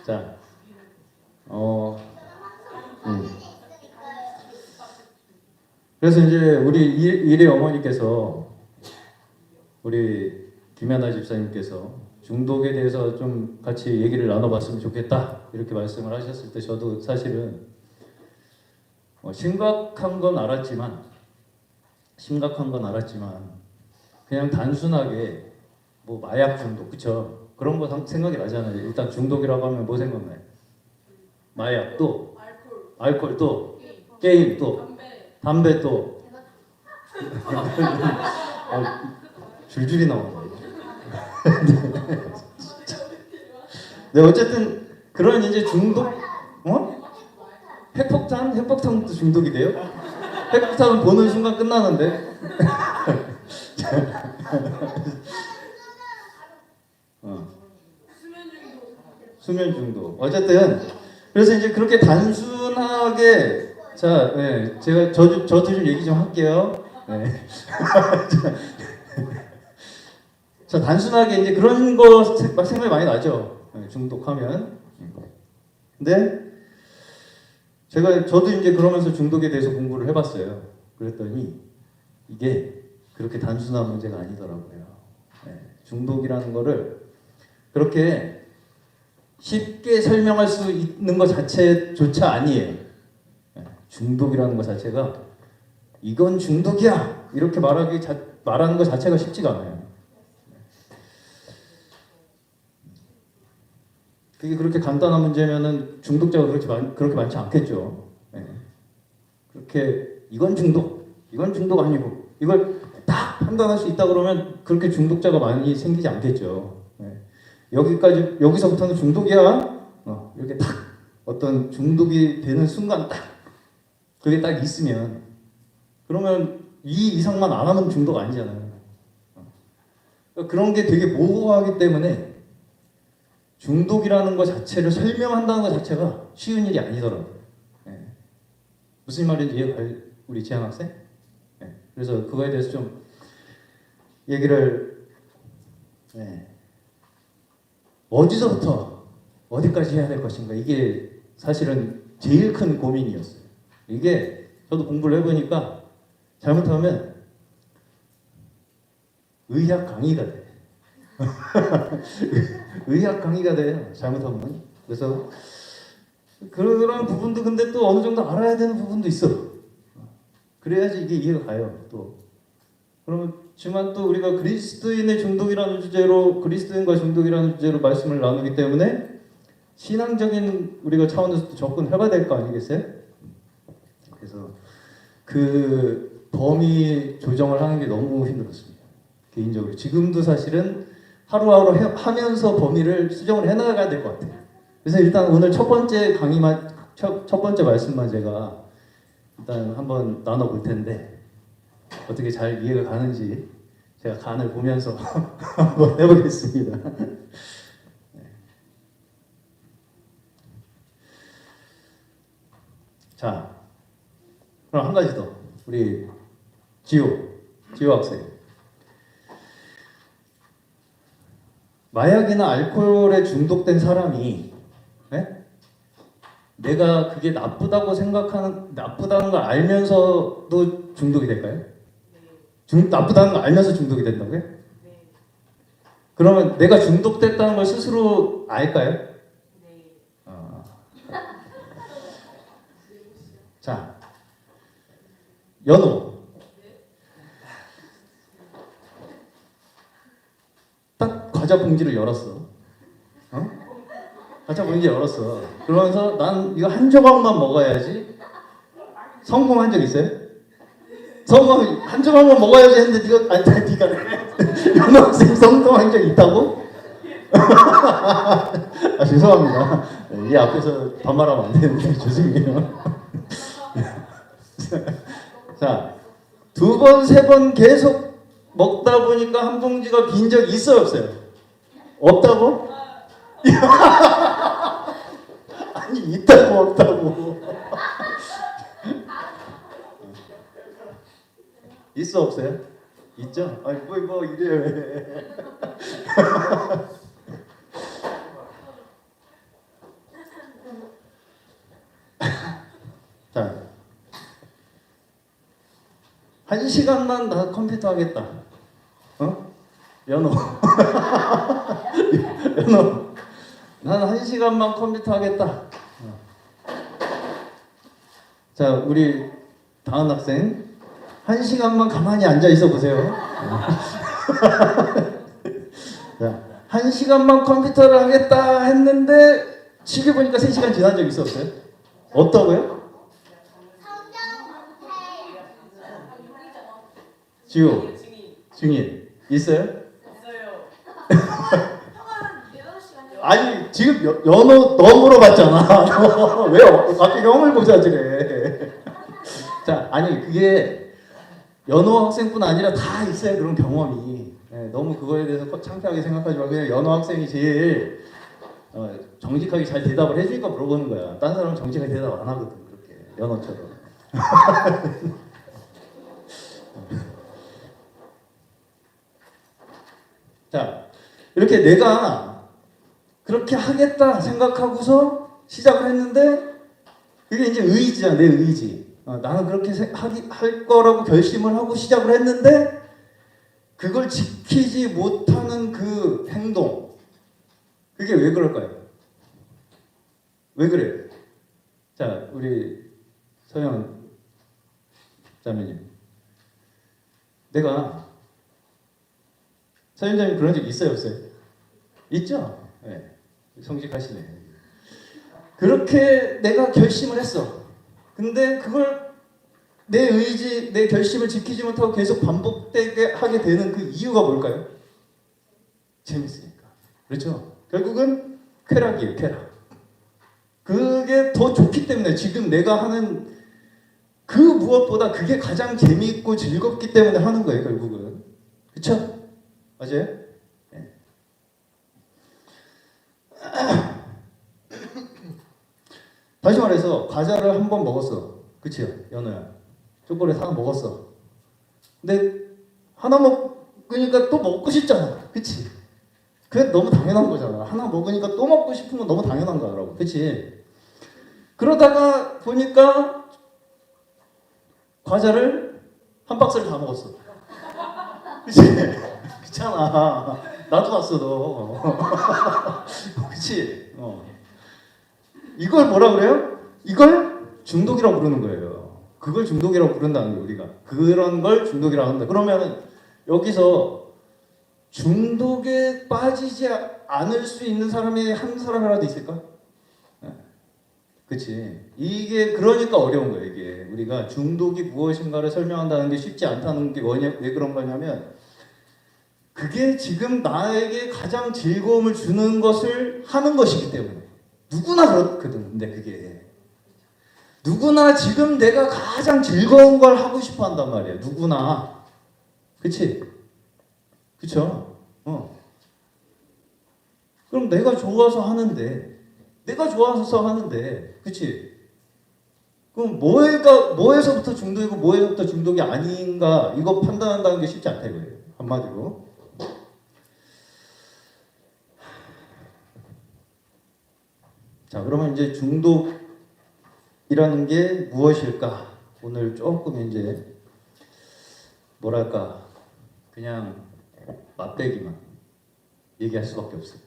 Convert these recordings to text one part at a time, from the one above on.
자, 어, 음. 그래서 이제 우리 일의 어머니께서 우리 김연아 집사님께서 중독에 대해서 좀 같이 얘기를 나눠봤으면 좋겠다 이렇게 말씀을 하셨을 때 저도 사실은 심각한 건 알았지만 그냥 단순하게 뭐 마약 중독 그쵸 그런 거 생각이 나잖아요. 일단 중독이라고 하면 뭐 생각나요? 마약 또 알코올 또 게임 또 담배 또 줄줄이 나오네. 네, 어쨌든 그런 이제 중독, 핵폭탄도 중독이 돼요? 핵폭탄은 보는 순간 끝나는데. 수면 중독. 어쨌든 그래서 이제 그렇게 단순하게 자, 네, 저도 좀 얘기 좀 할게요. 네. 자, 단순하게 이제 그런 거 생각이 많이 나죠. 네, 중독하면. 근데 저도 이제 그러면서 중독에 대해서 공부를 해봤어요. 그랬더니 이게 그렇게 단순한 문제가 아니더라고요. 네, 중독이라는 거를 그렇게 쉽게 설명할 수 있는 것 자체조차 아니에요. 네, 중독이라는 것 자체가 이건 중독이야 이렇게 말하는 것 자체가 쉽지가 않아요. 그게 그렇게 간단한 문제면은 중독자가 그렇게 많지 않겠죠. 네. 그렇게 이건 중독 아니고 이걸 딱 판단할 수 있다 그러면 그렇게 중독자가 많이 생기지 않겠죠. 네. 여기서부터는 중독이야. 이렇게 딱 어떤 중독이 되는 순간 딱 그게 딱 있으면 그러면 이 이상만 안 하면 중독 아니잖아요. 그런 게 되게 모호하기 때문에 중독이라는 것 자체를 설명한다는 것 자체가 쉬운 일이 아니더라고요. 네. 무슨 말인지 이해가요? 우리 재한 학생? 네. 그래서 그거에 대해서 좀 얘기를 어디서부터 어디까지 해야 될 것인가 이게 사실은 제일 큰 고민이었어요. 이게 저도 공부를 해보니까 잘못하면 의학 강의가 돼. 의학 강의가 돼요. 잘못하면. 그래서 그런 부분도 근데 또 어느 정도 알아야 되는 부분도 있어. 그래야지 이게 이해가 가요. 또 그렇지만 또 우리가 그리스도인과 중독이라는 주제로 말씀을 나누기 때문에 신앙적인 우리가 차원에서 접근해봐야 될 거 아니겠어요? 그래서 그 범위 조정을 하는 게 너무 힘들었습니다. 개인적으로 지금도 사실은 하루하루 하면서 범위를 수정을 해나가야 될 것 같아요. 그래서 일단 오늘 첫 번째 말씀만 제가 일단 한번 나눠볼 텐데 어떻게 잘 이해가 가는지 제가 간을 보면서 한번 해보겠습니다. 자, 그럼 한 가지 더 우리 지호 학생. 마약이나 알코올에 중독된 사람이 내가 그게 나쁘다는 걸 알면서도 중독이 될까요? 나쁘다는 걸 알면서 중독이 된다고요? 그러면 내가 중독됐다는 걸 스스로 알까요? 자, 연호. 딱 과자 봉지를 열었어. 과자 봉지 열었어. 그러면서 난 이거 한 조각만 먹어야지. 성공한 적 있어요? 한 조각만 먹어야지 했는데 네가 연호학생 성공한 적 있다고? 죄송합니다. 이 앞에서 반말하면 안 되는데 죄송해요. 자, 2번, 3번 계속 먹다 보니까 한 봉지가 빈 적 있어요, 없어요? 없다고? 아니, 있다고, 없다고. 있어, 없어요? 있죠? 아니, 뭐, 이래요, 왜. 자, 1시간만 나 컴퓨터 하겠다. 어? 연호. 연호. 난 1시간만 컴퓨터 하겠다. 자, 우리 다은 학생. 1시간만 가만히 앉아 있어 보세요. 자, 1시간만 컴퓨터를 하겠다 했는데 시계 보니까 3시간 지난 적 있었어요? 없다고요? 지호, 증인 있어요? 아니 지금 연호 너 물어봤잖아. 왜 갑자기 형을 보자 그래? 자, 아니 그게 연호 학생뿐 아니라 다 있어요 그런 경험이. 네, 너무 그거에 대해서 창피하게 생각하지 말고 그냥 연호 학생이 제일 정직하게 잘 대답을 해주니까 물어보는 거야. 딴 사람은 정직하게 대답 안 하거든 그렇게 연호처럼. 자, 이렇게 내가 그렇게 하겠다 생각하고서 시작을 했는데 그게 이제 의지야, 내 의지. 나는 그렇게 할 거라고 결심을 하고 시작을 했는데 그걸 지키지 못하는 그 행동, 그게 왜 그럴까요? 왜 그래요? 자, 우리 서영 자매님, 내가 서영 자매님 그런 적 있어요, 없어요? 있죠? 네. 성직하시네. 그렇게 내가 결심을 했어. 근데 그걸 내 의지, 내 결심을 지키지 못하고 계속 반복되게 하게 되는 그 이유가 뭘까요? 재밌으니까. 그렇죠? 결국은 쾌락이에요, 쾌락. 그게 더 좋기 때문에 지금 내가 하는 그 무엇보다 그게 가장 재미있고 즐겁기 때문에 하는 거예요, 결국은. 그렇죠? 맞아요? 네. 다시 말해서 과자를 한 번 먹었어. 그치요? 연우야. 초콜릿 하나 먹었어. 근데 하나 먹으니까 또 먹고 싶잖아. 그치? 그게 너무 당연한 거잖아. 하나 먹으니까 또 먹고 싶은 건 너무 당연한 거라고. 그치? 그러다가 보니까 과자를 한 박스를 다 먹었어. 그치? 그렇잖아. 나도 봤어, 너. 그치? 이걸 뭐라 그래요? 이걸 중독이라고 부르는 거예요. 그걸 중독이라고 부른다는 거예요, 우리가. 그런 걸 중독이라고 한다. 그러면 여기서 중독에 빠지지 않을 수 있는 사람이 한 사람이라도 있을까? 네. 그치. 이게 그러니까 어려운 거예요, 이게. 우리가 중독이 무엇인가를 설명한다는 게 쉽지 않다는 게 왜 그런 거냐면 그게 지금 나에게 가장 즐거움을 주는 것을 하는 것이기 때문에. 누구나 그렇거든. 근데 그게 누구나 지금 내가 가장 즐거운 걸 하고 싶어 한단 말이야. 누구나. 그치? 그쵸? 그럼 내가 좋아서 하는데 그치? 그럼 뭐에서부터 중독이고 뭐에서부터 중독이 아닌가 이거 판단한다는 게 쉽지 않다 이거예요. 한마디로. 자, 그러면 이제 중독이라는 게 무엇일까? 오늘 조금 이제 뭐랄까 그냥 맛배기만 얘기할 수밖에 없어요.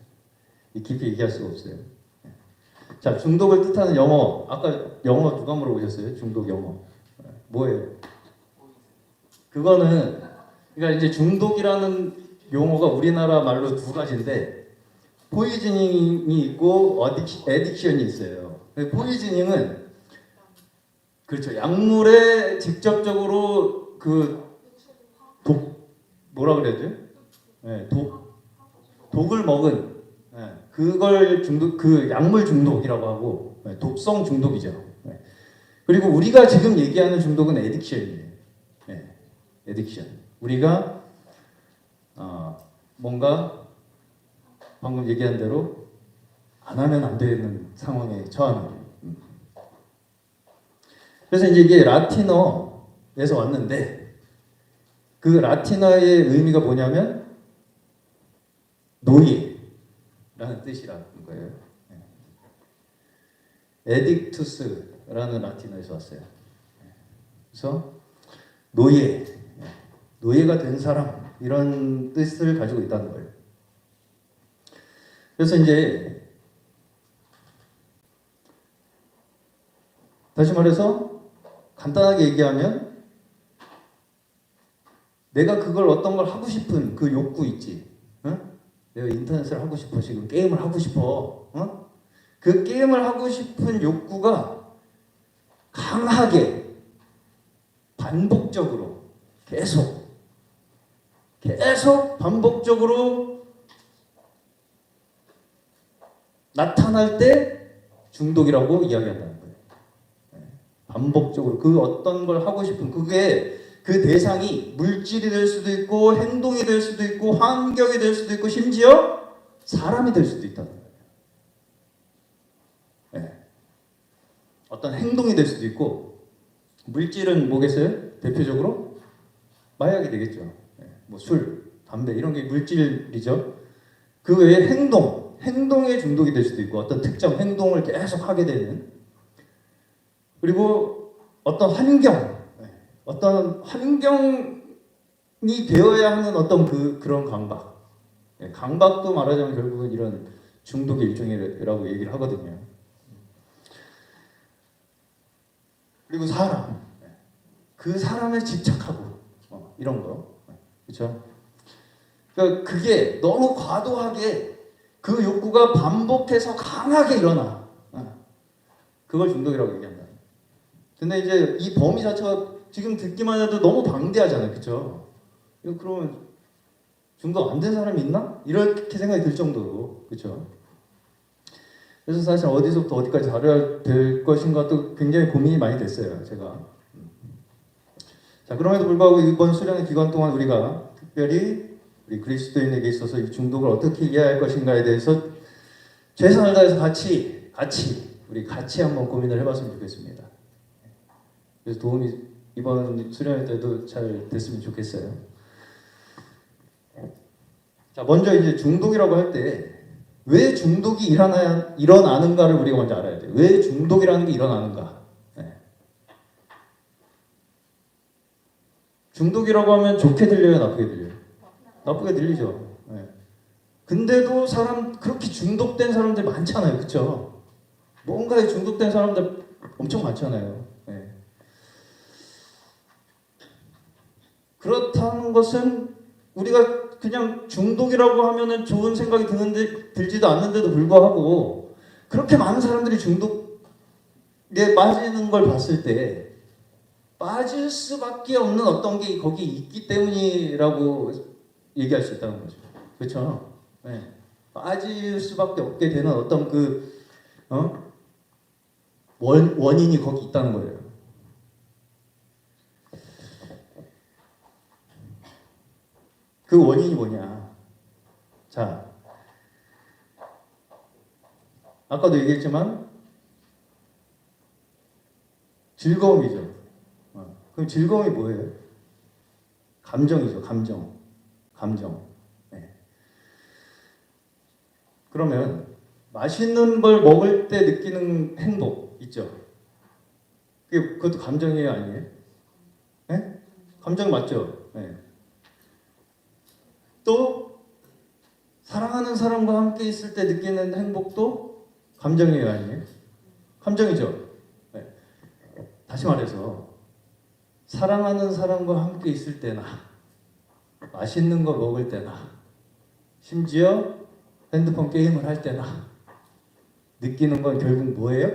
깊이 얘기할 수가 없어요. 자, 중독을 뜻하는 영어. 아까 영어 누가 물어보셨어요? 중독 영어. 뭐예요? 그거는 그러니까 이제 중독이라는 용어가 우리나라 말로 두 가지인데 포이즈닝이 있고 에딕션이 있어요. 포이즈닝은 그렇죠. 약물에 직접적으로 뭐라 그래야죠? 네, 독을 먹은 그걸 그 약물 중독이라고 하고 독성 중독이죠. 그리고 우리가 지금 얘기하는 중독은 에딕션이에요. 에딕션. 우리가 뭔가 방금 얘기한 대로 안 하면 안 되는 상황에 처하는 거예요. 그래서 이제 이게 라틴어에서 왔는데 그 라틴어의 의미가 뭐냐면 노예라는 뜻이라는 거예요. 에딕투스 라는 라틴어에서 왔어요. 그래서 노예가 된 사람 이런 뜻을 가지고 있다는 거예요. 그래서 이제 다시 말해서 간단하게 얘기하면 내가 그걸 어떤 걸 하고 싶은 그 욕구 있지. 응? 내가 인터넷을 하고 싶어. 지금 게임을 하고 싶어. 어? 그 게임을 하고 싶은 욕구가 강하게 반복적으로 계속 반복적으로 나타날 때 중독이라고 이야기한다는 거예요. 반복적으로 그 어떤 걸 하고 싶은 그게 그 대상이 물질이 될 수도 있고 행동이 될 수도 있고 환경이 될 수도 있고 심지어 사람이 될 수도 있다는 거예요. 네. 어떤 행동이 될 수도 있고 물질은 뭐겠어요? 대표적으로 마약이 되겠죠. 네. 뭐 술, 담배 이런 게 물질이죠. 그 외에 행동에 중독이 될 수도 있고 어떤 특정 행동을 계속 하게 되는 그리고 어떤 환경이 되어야 하는 어떤 그런 강박. 강박도 말하자면 결국은 이런 중독의 일종이라고 얘기를 하거든요. 그리고 그 사람에 집착하고 이런 거, 그렇죠? 그러니까 그게 너무 과도하게 그 욕구가 반복해서 강하게 일어나. 그걸 중독이라고 얘기한다. 근데 이제 이 범위 자체가 지금 듣기만 해도 너무 방대하잖아요. 그렇죠? 그러면 중독 안 된 사람이 있나? 이렇게 생각이 들 정도로. 그렇죠? 그래서 사실 어디서부터 어디까지 다뤄야 될 것인가 또 굉장히 고민이 많이 됐어요. 제가. 자, 그럼에도 불구하고 이번 수련의 기간 동안 우리가 특별히 우리 그리스도인에게 있어서 이 중독을 어떻게 이해할 것인가에 대해서 최선을 다해서 우리 같이 한번 고민을 해봤으면 좋겠습니다. 그래서 도움이 이번 수련회 때도 잘 됐으면 좋겠어요. 자, 먼저 이제 중독이라고 할 때 왜 중독이 일어나는가를 우리가 먼저 알아야 돼요. 왜 중독이라는 게 일어나는가? 네. 중독이라고 하면 좋게 들려요, 나쁘게 들려요? 나쁘게 들리죠. 네. 근데도 그렇게 중독된 사람들 많잖아요, 그렇죠? 뭔가에 중독된 사람들 엄청 많잖아요. 네. 그렇다는 것은 우리가 그냥 중독이라고 하면은 좋은 생각이 들지도 않는데도 불구하고 그렇게 많은 사람들이 중독에 빠지는 걸 봤을 때 빠질 수밖에 없는 어떤 게 거기 있기 때문이라고 얘기할 수 있다는 거죠. 그렇죠? 네. 빠질 수밖에 없게 되는 어떤 원인이 거기 있다는 거예요. 그 원인이 뭐냐? 자, 아까도 얘기했지만 즐거움이죠. 그럼 즐거움이 뭐예요? 감정이죠. 감정. 네. 그러면 맛있는 걸 먹을 때 느끼는 행복 있죠. 그것도 감정이에요, 아니에요? 네? 감정 맞죠? 네. 또 사랑하는 사람과 함께 있을 때 느끼는 행복도 감정이에요, 아니에요? 감정이죠. 네. 다시 말해서 사랑하는 사람과 함께 있을 때나 맛있는 거 먹을 때나 심지어 핸드폰 게임을 할 때나 느끼는 건 결국 뭐예요?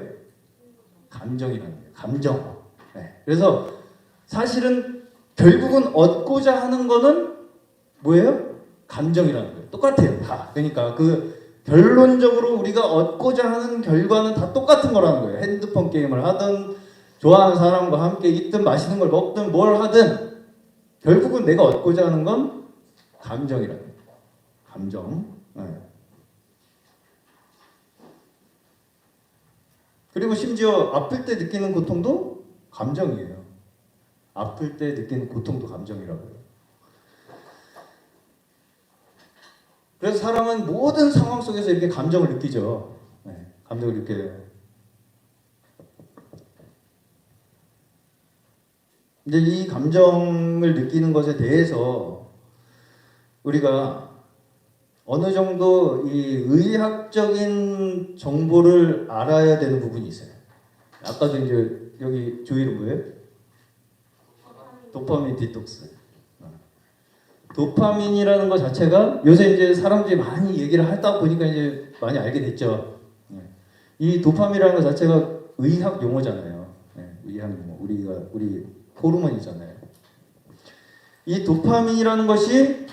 감정이라는 거예요. 감정. 네. 그래서 사실은 결국은 얻고자 하는 거는 뭐예요? 감정이라는 거예요. 똑같아요. 다. 그러니까 결론적으로 우리가 얻고자 하는 결과는 다 똑같은 거라는 거예요. 핸드폰 게임을 하든 좋아하는 사람과 함께 있든 맛있는 걸 먹든 뭘 하든 결국은 내가 얻고자 하는 건 감정이라는 거예요. 감정. 네. 그리고 심지어 아플 때 느끼는 고통도 감정이에요. 아플 때 느끼는 고통도 감정이라고요. 그래서 사람은 모든 상황 속에서 이렇게 감정을 느끼죠. 네, 감정을 느껴요. 이제 이 감정을 느끼는 것에 대해서 우리가 어느 정도 이 의학적인 정보를 알아야 되는 부분이 있어요. 아까도 이제 여기 조이는 뭐예요? 도파민 디톡스. 도파민이라는 것 자체가 요새 이제 사람들이 많이 얘기를 하다 보니까 이제 많이 알게 됐죠. 이 도파민이라는 것 자체가 의학 용어잖아요. 의학 용어. 우리 호르몬이잖아요. 이 도파민이라는 것이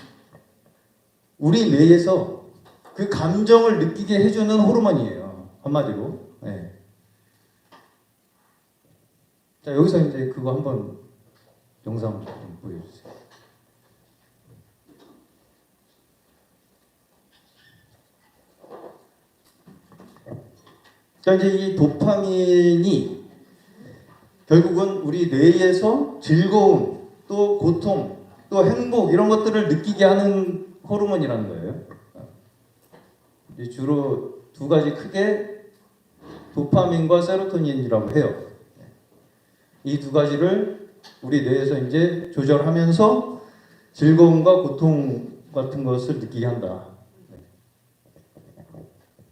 우리 뇌에서 그 감정을 느끼게 해주는 호르몬이에요. 한마디로. 자, 여기서 이제 그거 한번 영상 좀 보여주세요. 자, 이제 이 도파민이 결국은 우리 뇌에서 즐거움, 또 고통, 또 행복 이런 것들을 느끼게 하는 호르몬이라는 거예요. 주로 두 가지 크게 도파민과 세로토닌이라고 해요. 이 두 가지를 우리 뇌에서 이제 조절하면서 즐거움과 고통 같은 것을 느끼게 한다.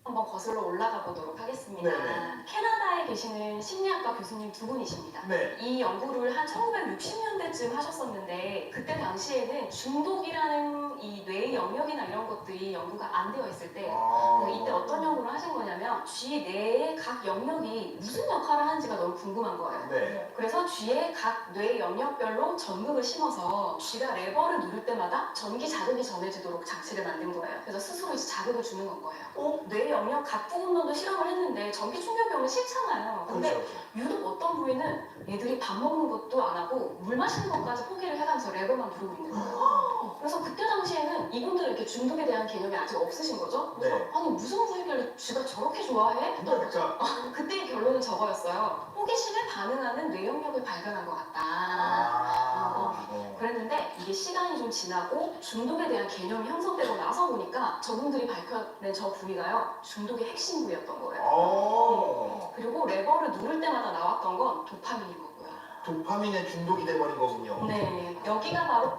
한번 거슬러 올라가 보도록 하겠습니다. 네네. 캐나다에 계시는 심리학과 교수님 두 분이십니다. 네. 이 연구를 한 1960년대쯤 하셨었는데 그때 당시에는 중독이라는 이 뇌의 영역이나 이런 것들이 연구가 안 되어 있을 때 이때 어떤 연구를 하신 거냐면 쥐 뇌의 각 영역이 무슨 역할을 하는지가 너무 궁금한 거예요. 네. 그래서 쥐의 각 뇌 영역별로 전극을 심어서 쥐가 레버를 누를 때마다 전기 자극이 전해지도록 장치를 만든 거예요. 그래서 스스로 이제 자극을 주는 건 거예요. 뇌 영역 각 부분만도 실험을 했는데 전기 충격이 오면 싫잖아요. 근데 그렇죠. 유독 어떤 부위는 얘들이 밥 먹는 것도 안 하고 물 마시는 것까지 포기를 해가면서 레버만 누르고 있는 거예요. 그래서 그때 당시에는 이분들은 이렇게 중독에 대한 개념이 아직 없으신 거죠. 그래서 네. 아니 무슨 부위길래 쥐가 저렇게 좋아해? 그러니까. 그때의 결론은 저거였어요. 호기심에 반응하는 뇌 영역을 발견한 것 같다. 그랬는데 이게 시간이 좀 지나고 중독에 대한 개념이 형성되고 나서 보니까 저분들이 밝혀낸 저 부위가요 중독의 핵심 부위였던 거예요. 그리고 레버를 누를 때마다 나왔던 건 도파민인 거고요. 도파민에 중독이 돼버린 거군요. 네, 여기가 바로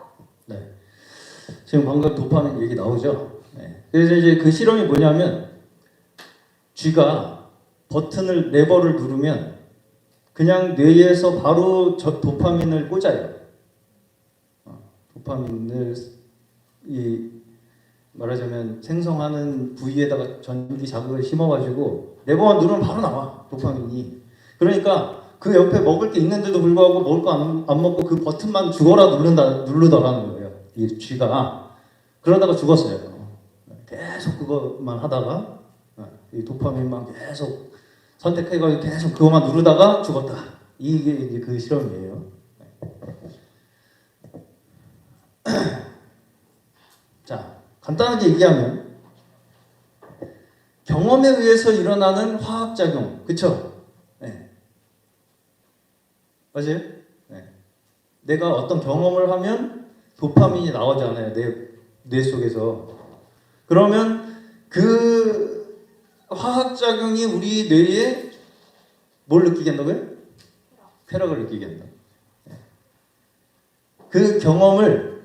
네. 지금 방금 도파민 얘기 나오죠? 그래서 이제 그 실험이 뭐냐면 쥐가 버튼을 레버를 누르면 그냥 뇌에서 바로 저 도파민을 꽂아요. 도파민을 이 말하자면 생성하는 부위에다가 전기 자극을 심어가지고 레버만 누르면 바로 나와 도파민이. 그러니까 그 옆에 먹을 게 있는데도 불구하고 먹을 거 안 먹고 그 버튼만 죽어라 누르더라는 거예요. 이 쥐가. 그러다가 죽었어요. 계속 그것만 하다가 이 도파민만 계속 선택해가지고 계속 그것만 누르다가 죽었다. 이게 이제 그 실험이에요. 자, 간단하게 얘기하면 경험에 의해서 일어나는 화학작용, 그쵸? 네. 맞아요? 네. 내가 어떤 경험을 하면 도파민이 나오잖아요, 뇌 속에서. 그러면 그 화학작용이 우리 뇌에 뭘 느끼게 한다고요? 쾌락을 느끼게 한다. 그 경험을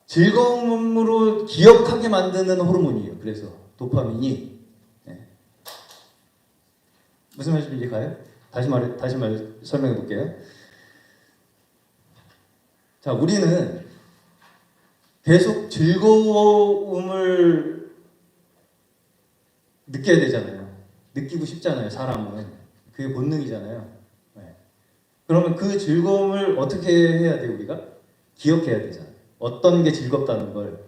즐거움으로 기억하게 만드는 호르몬이에요. 그래서 도파민이. 무슨 말인지 이해가요? 다시 설명해 볼게요. 자, 우리는 계속 즐거움을 느껴야 되잖아요. 느끼고 싶잖아요, 사람은. 그게 본능이잖아요. 그러면 그 즐거움을 어떻게 해야 돼요, 우리가? 기억해야 되잖아요. 어떤 게 즐겁다는 걸.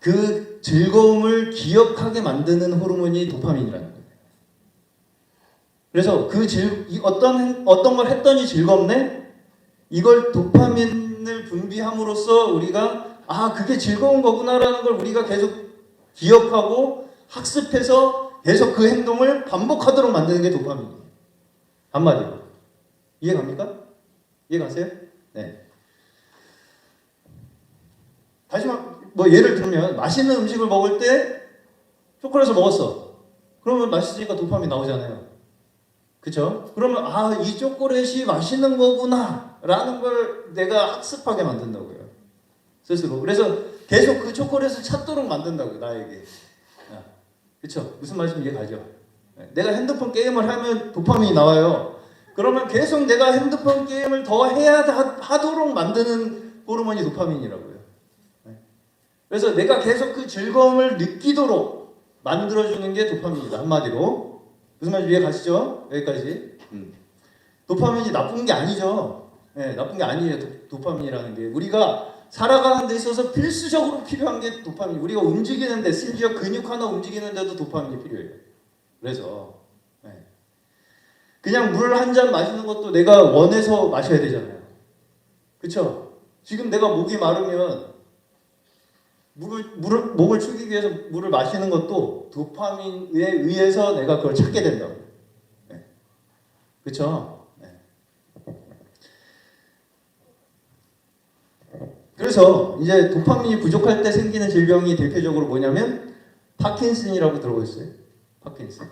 그 즐거움을 기억하게 만드는 호르몬이 도파민이라는 거예요. 그래서 어떤 걸 했더니 즐겁네? 이걸 도파민을 분비함으로써 우리가 그게 즐거운 거구나라는 걸 우리가 계속 기억하고 학습해서 계속 그 행동을 반복하도록 만드는 게 도파민이에요. 한마디로. 이해갑니까? 이해가세요? 네. 다시 뭐 예를 들면 맛있는 음식을 먹을 때 초콜릿을 먹었어. 그러면 맛있으니까 도파민 나오잖아요. 그쵸? 그러면 아, 이 초콜릿이 맛있는 거구나 라는 걸 내가 학습하게 만든다고요. 스스로. 그래서 계속 그 초콜릿을 찾도록 만든다고요. 나에게. 그쵸? 무슨 말씀인지 이해가죠? 내가 핸드폰 게임을 하면 도파민이 나와요. 그러면 계속 내가 핸드폰 게임을 더 해야 하도록 만드는 호르몬이 도파민이라고요. 그래서 내가 계속 그 즐거움을 느끼도록 만들어주는 게 도파민이다. 한마디로. 무슨 말인지 이해 가시죠? 여기까지. 도파민이 나쁜 게 아니죠. 네, 나쁜 게 아니에요. 도파민이라는 게. 우리가 살아가는 데 있어서 필수적으로 필요한 게 도파민. 우리가 움직이는데, 심지어 근육 하나 움직이는데도 도파민이 필요해요. 그래서 그냥 물 한 잔 마시는 것도 내가 원해서 마셔야 되잖아요. 그쵸? 지금 내가 목이 마르면 목을 축이기 위해서 물을 마시는 것도 도파민에 의해서 내가 그걸 찾게 된다고. 그쵸? 그래서 이제 도파민이 부족할 때 생기는 질병이 대표적으로 뭐냐면 파킨슨이라고 들어보셨어요? 파킨슨.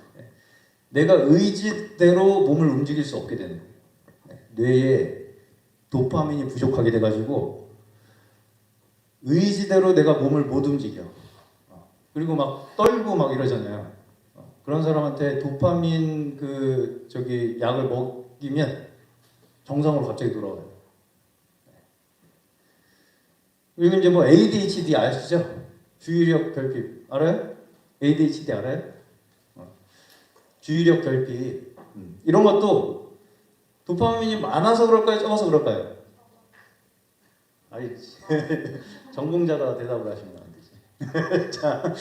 내가 의지대로 몸을 움직일 수 없게 되는 거예요. 뇌에 도파민이 부족하게 돼가지고 의지대로 내가 몸을 못 움직여. 그리고 막 떨고 막 이러잖아요. 그런 사람한테 도파민 약을 먹이면 정상으로 갑자기 돌아와요. 그리고 이제 뭐 ADHD 아시죠? 주의력 결핍 알아요? ADHD 알아요? 주의력 결핍 이런 것도 도파민이 많아서 그럴까요? 적어서 그럴까요? 아이 전공자가 대답을 하시면 안 되지. 자,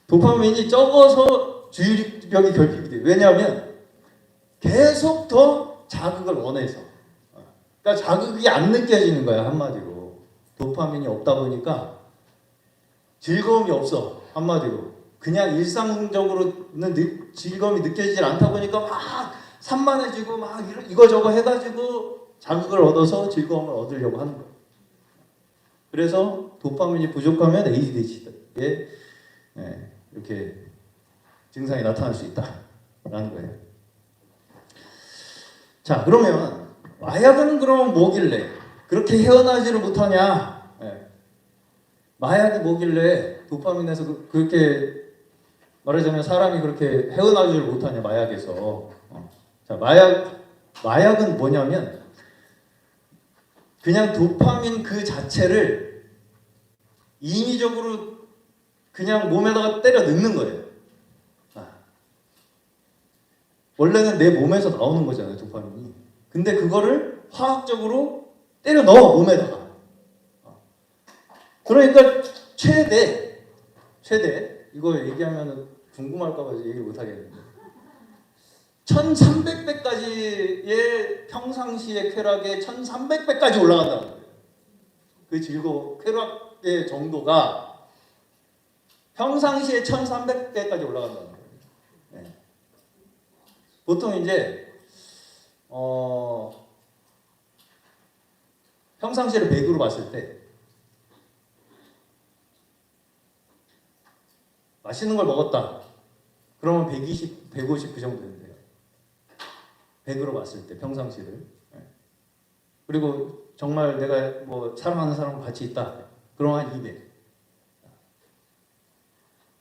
도파민이 적어서 주의력이 결핍이 돼요. 왜냐하면 계속 더 자극을 원해서. 그러니까 자극이 안 느껴지는 거야. 한마디로. 도파민이 없다 보니까 즐거움이 없어. 한마디로. 그냥 일상적으로는 즐거움이 느껴지질 않다 보니까 막 산만해지고 막 이거저거 해가지고 자극을 얻어서 즐거움을 얻으려고 하는 거예요. 그래서 도파민이 부족하면 ADHD에 이렇게 증상이 나타날 수 있다라는 거예요. 자, 그러면 마약은 그럼 뭐길래 그렇게 헤어나지를 못하냐? 마약이 뭐길래 도파민에서 그렇게 말하자면 사람이 그렇게 헤어나지를 못하냐? 마약에서. 자, 마약은 뭐냐면 그냥 도파민 그 자체를 인위적으로 그냥 몸에다가 때려 넣는 거예요. 원래는 내 몸에서 나오는 거잖아요, 도파민이. 근데 그거를 화학적으로 때려 넣어, 몸에다가. 그러니까 최대 이거 얘기하면 궁금할까봐 얘기 못 하겠는데 1300배까지의 평상시의 쾌락에 1300배까지 올라간다는 거예요. 그 쾌락의 정도가 평상시에 1300배까지 올라간다는 거예요. 보통 이제 평상시를 100으로 봤을 때 맛있는 걸 먹었다. 그러면 120, 150 그 정도 된대요. 100으로 봤을 때 평상시를. 그리고 정말 내가 뭐 사랑하는 사람과 같이 있다. 그러면 한 200.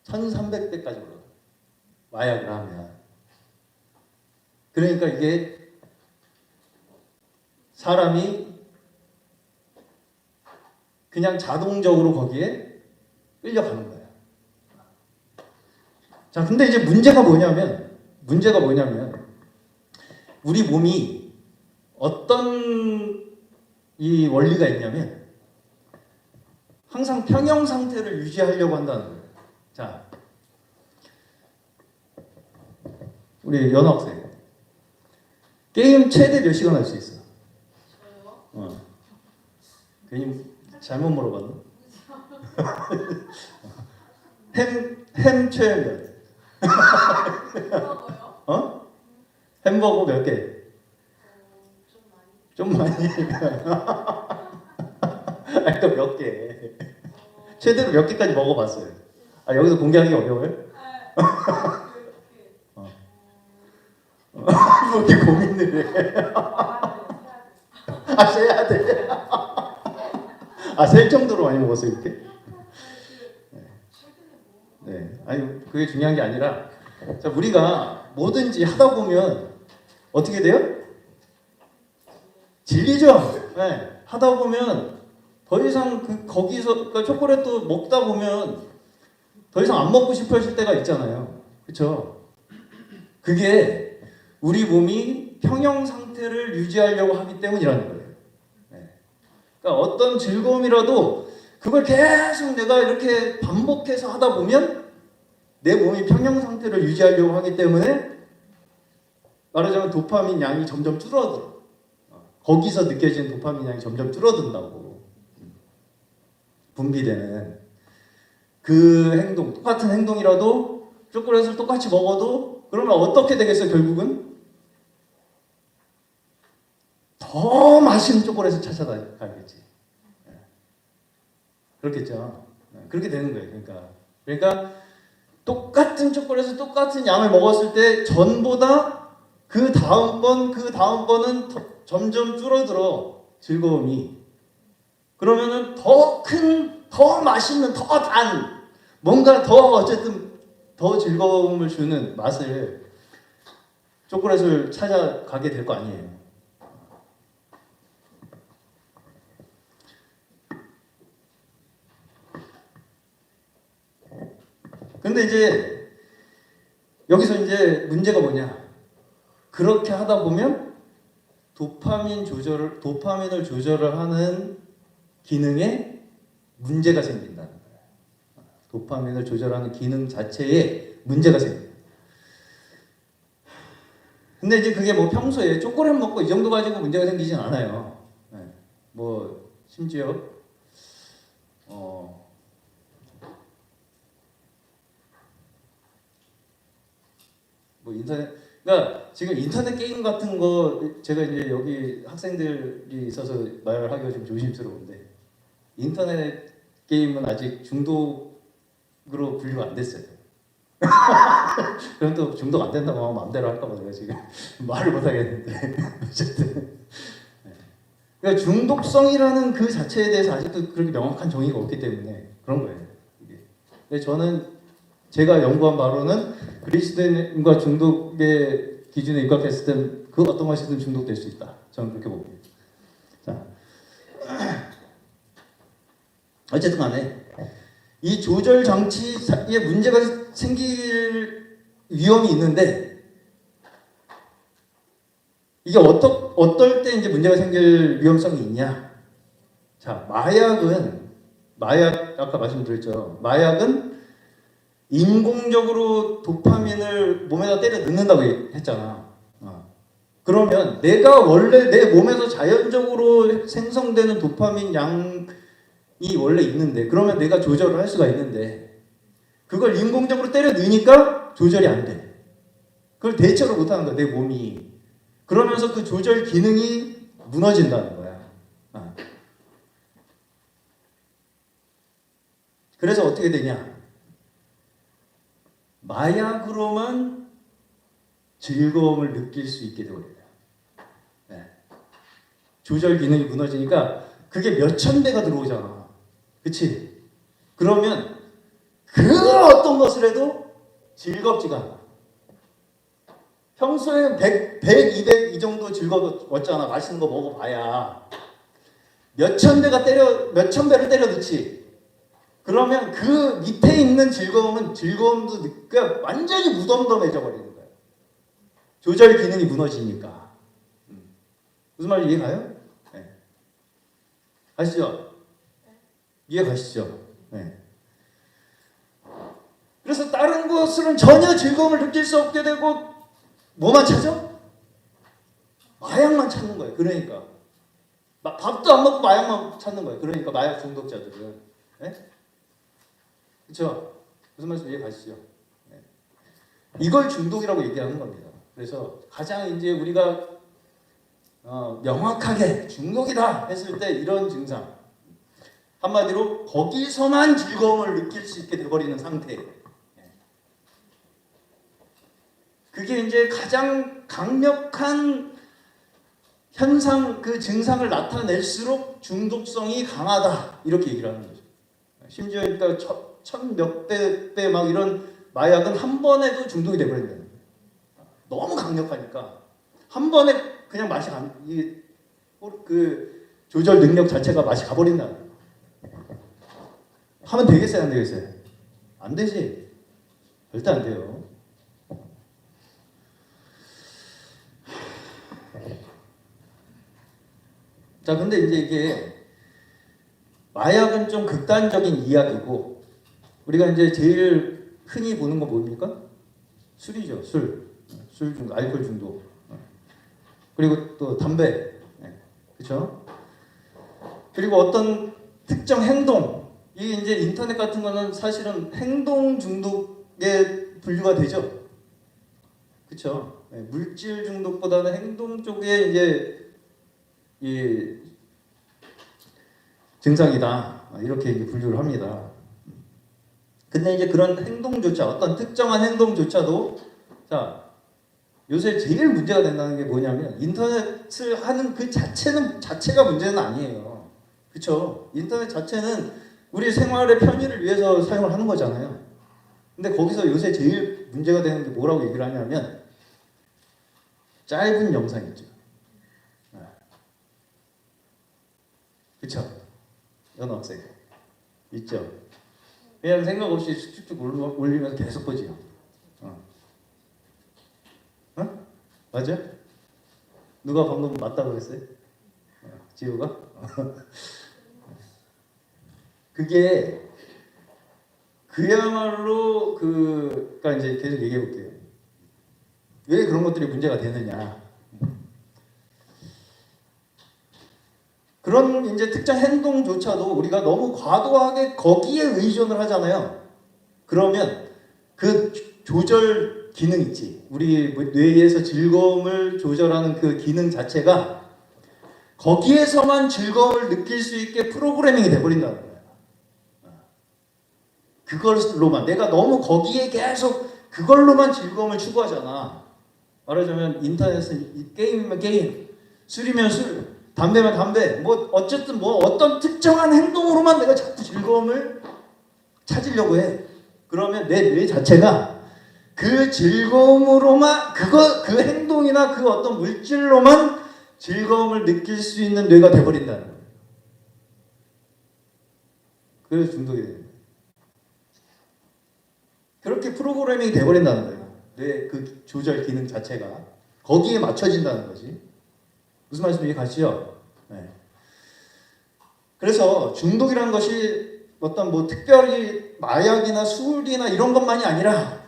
1300배까지 올라가. 마약을 하면. 그러니까 이게 사람이 그냥 자동적으로 거기에 끌려가는 거예요. 자, 근데 이제 문제가 뭐냐면 우리 몸이 어떤 이 원리가 있냐면 항상 평형 상태를 유지하려고 한다는 거예요. 자, 우리 연호 학생 게임 최대 몇 시간 할 수 있어? 저요? 괜히 잘못 물어봤나? 햄 최애 몇? 햄버거 몇 개? 좀 많이. 그러니까 몇 개? 최대로 몇 개까지 먹어봤어요? 여기서 공개하기 어려워요? 뭐 이렇게 고민을 해. 아, 세야 돼. 아, 셀 정도로 많이 먹었어요, 이렇게? 네. 아니, 그게 중요한 게 아니라, 자, 우리가 뭐든지 하다 보면 어떻게 돼요? 질리죠? 네. 하다 보면 더 이상 거기서, 그러니까 초콜릿도 먹다 보면 더 이상 안 먹고 싶어 하실 때가 있잖아요. 그렇죠? 그게 우리 몸이 평형 상태를 유지하려고 하기 때문이라는 거예요. 네. 그러니까 어떤 즐거움이라도 그걸 계속 내가 이렇게 반복해서 하다 보면 내 몸이 평형 상태를 유지하려고 하기 때문에 말하자면 도파민 양이 점점 줄어들어. 거기서 느껴지는 도파민 양이 점점 줄어든다고. 분비되는 그 행동, 똑같은 행동이라도 초콜릿을 똑같이 먹어도 그러면 어떻게 되겠어 결국은? 더 맛있는 초콜릿을 찾아가겠지. 그렇겠죠. 그렇게 되는 거예요. 그러니까 똑같은 초콜릿을 똑같은 양을 먹었을 때 전보다 그 다음번은 점점 줄어들어 즐거움이. 그러면은 더 큰, 더 맛있는, 더 단, 뭔가 더 어쨌든 더 즐거움을 주는 맛을 초콜릿을 찾아가게 될 거 아니에요. 근데 이제 여기서 이제 문제가 뭐냐? 그렇게 하다 보면 도파민을 조절을 하는 기능에 문제가 생긴다는 거예요. 도파민을 조절하는 기능 자체에 문제가 생겨요. 근데 이제 그게 뭐 평소에 초콜릿 먹고 이 정도 가지고 문제가 생기진 않아요. 네. 뭐 심지어 뭐 그러니까 지금 인터넷 게임 같은 거 제가 이제 여기 학생들이 있어서 말을 하기가 좀 조심스러운데 인터넷 게임은 아직 중독으로 분류가 안 됐어요. 그럼 또 중독 안 된다고 하면 마음대로 할까봐 내가 지금 말을 못 하겠는데 어쨌든 그러니까 중독성이라는 그 자체에 대해서 아직도 그렇게 명확한 정의가 없기 때문에 그런 거예요. 이게. 근데 저는 제가 연구한 바로는 그리스도인과 중독의 기준에 입각했을 때 그 어떤 것이든 중독될 수 있다. 저는 그렇게 봅니다. 자, 어쨌든 간에 이 조절 장치에 문제가 생길 위험이 있는데 이게 어떨 때 이제 문제가 생길 위험성이 있냐? 자, 마약 아까 말씀드렸죠. 마약은 인공적으로 도파민을 몸에다 때려 넣는다고 했잖아. 그러면 내가 원래 내 몸에서 자연적으로 생성되는 도파민 양이 원래 있는데 그러면 내가 조절을 할 수가 있는데 그걸 인공적으로 때려 넣으니까 조절이 안 돼. 그걸 대처를 못 하는 거야, 내 몸이. 그러면서 그 조절 기능이 무너진다는 거야. 그래서 어떻게 되냐? 마약으로만 즐거움을 느낄 수 있게 되어버려요. 네. 조절 기능이 무너지니까 그게 몇천 배가 들어오잖아. 그치? 그러면 그 어떤 것을 해도 즐겁지가 않아. 평소에 100, 200 이 정도 즐거웠잖아. 맛있는 거 먹어봐야. 몇천 배를 때려 넣지. 그러면 그 밑에 있는 즐거움도 그러니까 완전히 무덤덤해져 버리는 거야. 조절 기능이 무너지니까. 무슨 말인지 이해 가요? 네. 가시죠? 이해 가시죠? 네. 그래서 다른 것으로는 전혀 즐거움을 느낄 수 없게 되고 뭐만 찾아? 마약만 찾는 거예요. 그러니까 밥도 안 먹고 마약만 찾는 거예요. 그러니까 마약 중독자들은. 네? 그렇죠? 무슨 말씀 이해 가시죠? 네. 이걸 중독이라고 얘기하는 겁니다. 그래서 가장 이제 우리가 명확하게 중독이다 했을 때 이런 증상, 한마디로 거기서만 즐거움을 느낄 수 있게 돼버리는 상태. 그게 이제 가장 강력한 현상, 그 증상을 나타낼수록 중독성이 강하다 이렇게 얘기를 하는 거죠. 심지어 그러니까 천몇 배 막 이런 마약은 한 번에도 중독이 돼버린다는 거예요. 너무 강력하니까 한 번에 그냥 맛이 그 조절 능력 자체가 맛이 가버린다. 하면 되겠어요, 안 되겠어요? 안 되지. 절대 안 돼요. 자, 근데 이제 이게 마약은 좀 극단적인 이야기고 우리가 이제 제일 흔히 보는 거 뭡니까? 술이죠, 술. 술 중독, 알코올 중독. 그리고 또 담배. 그렇죠? 그리고 어떤 특정 행동. 이게 이제 인터넷 같은 거는 사실은 행동 중독에 분류가 되죠. 그렇죠? 물질 중독보다는 행동 쪽에 이제 이 증상이다 이렇게 이제 분류를 합니다. 근데 이제 그런 행동조차 어떤 특정한 행동조차도 자 요새 제일 문제가 된다는 게 뭐냐면 인터넷을 하는 그 자체가 문제는 아니에요. 그렇죠? 인터넷 자체는 우리 생활의 편의를 위해서 사용을 하는 거잖아요. 근데 거기서 요새 제일 문제가 되는 게 뭐라고 얘기를 하냐면 짧은 영상 있죠. 그쵸? 연학생 있죠? 그냥 생각 없이 쭉쭉 올리면서 계속 보지요. 맞아? 누가 방금 맞다고 그랬어요? 지우가? 그게 그야말로 그러니까 이제 계속 얘기해 볼게요. 왜 그런 것들이 문제가 되느냐? 그런 이제 특정 행동조차도 우리가 너무 과도하게 거기에 의존을 하잖아요. 그러면 그 조절 기능 있지. 우리 뇌에서 즐거움을 조절하는 그 기능 자체가 거기에서만 즐거움을 느낄 수 있게 프로그래밍이 돼버린다는 거예요. 그걸로만 내가 너무 거기에 계속 그걸로만 즐거움을 추구하잖아. 말하자면 인터넷은 게임이면 게임, 술이면 술, 담배면 담배, 뭐 어쨌든 뭐 어떤 특정한 행동으로만 내가 자꾸 즐거움을 찾으려고 해. 그러면 내 뇌 자체가 그 즐거움으로만 그 행동이나 그 어떤 물질로만 즐거움을 느낄 수 있는 뇌가 돼버린다는 거예요. 그래서 중독이 돼요. 그렇게 프로그래밍이 돼버린다는 거예요. 뇌 그 조절 기능 자체가 거기에 맞춰진다는 거지. 무슨 말씀인지 가시죠? 네. 그래서 중독이라는 것이 어떤 뭐 특별히 마약이나 술이나 이런 것만이 아니라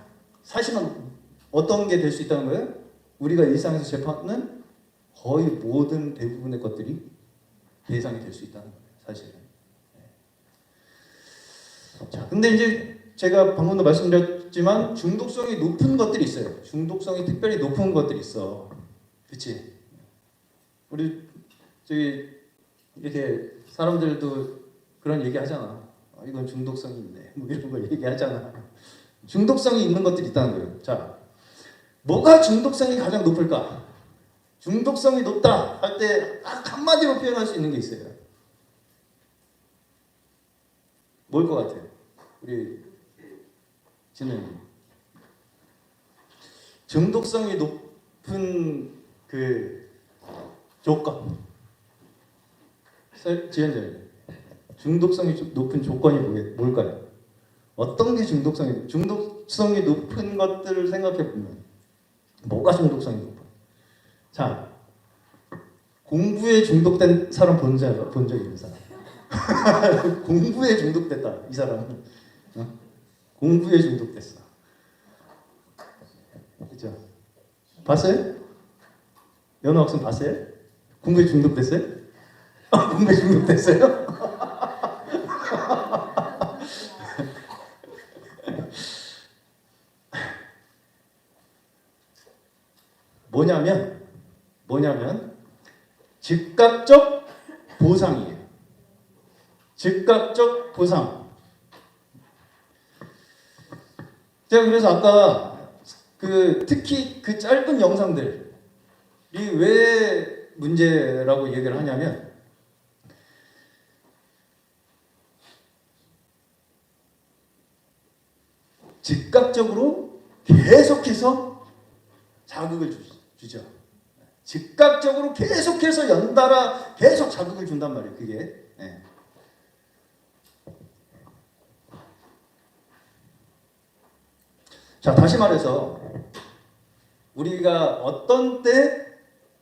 사실은 어떤 게 될 수 있다는 거예요? 우리가 일상에서 접하는 거의 모든 대부분의 것들이 대상이 될 수 있다는 거예요. 사실은. 네. 자, 근데 이제 제가 방금도 말씀드렸지만 중독성이 높은 것들이 있어요. 중독성이 특별히 높은 것들이 있어. 그치? 우리 저기 이렇게 사람들도 그런 얘기 하잖아. 이건 중독성이 있네. 뭐 이런 걸 얘기하잖아. 중독성이 있는 것들이 있다는 거예요. 자, 뭐가 중독성이 가장 높을까? 중독성이 높다 할 때 딱 한마디로 표현할 수 있는 게 있어요. 뭘 것 같아요? 우리 진우님. 중독성이 높은 그 조건. 지현자님. 중독성이 높은 조건이 뭘까요? 어떤 게 중독성이 높은 것들을 생각해 보면 뭐가 중독성이 높아? 자, 공부에 중독된 사람 본 적 있는 사람. 공부에 중독됐다 이 사람은. 공부에 중독됐어. 그죠? 봤어요? 연호 학생 봤어요? 공부에 중독됐어요? 공부에 중독됐어요? 뭐냐면 즉각적 보상이에요. 즉각적 보상. 제가 그래서 아까 특히 그 짧은 영상들이 왜 문제라고 얘기를 하냐면 즉각적으로 계속해서 자극을 주죠. 즉각적으로 계속해서 연달아 계속 자극을 준단 말이에요. 그게. 예. 자, 다시 말해서 우리가 어떤 때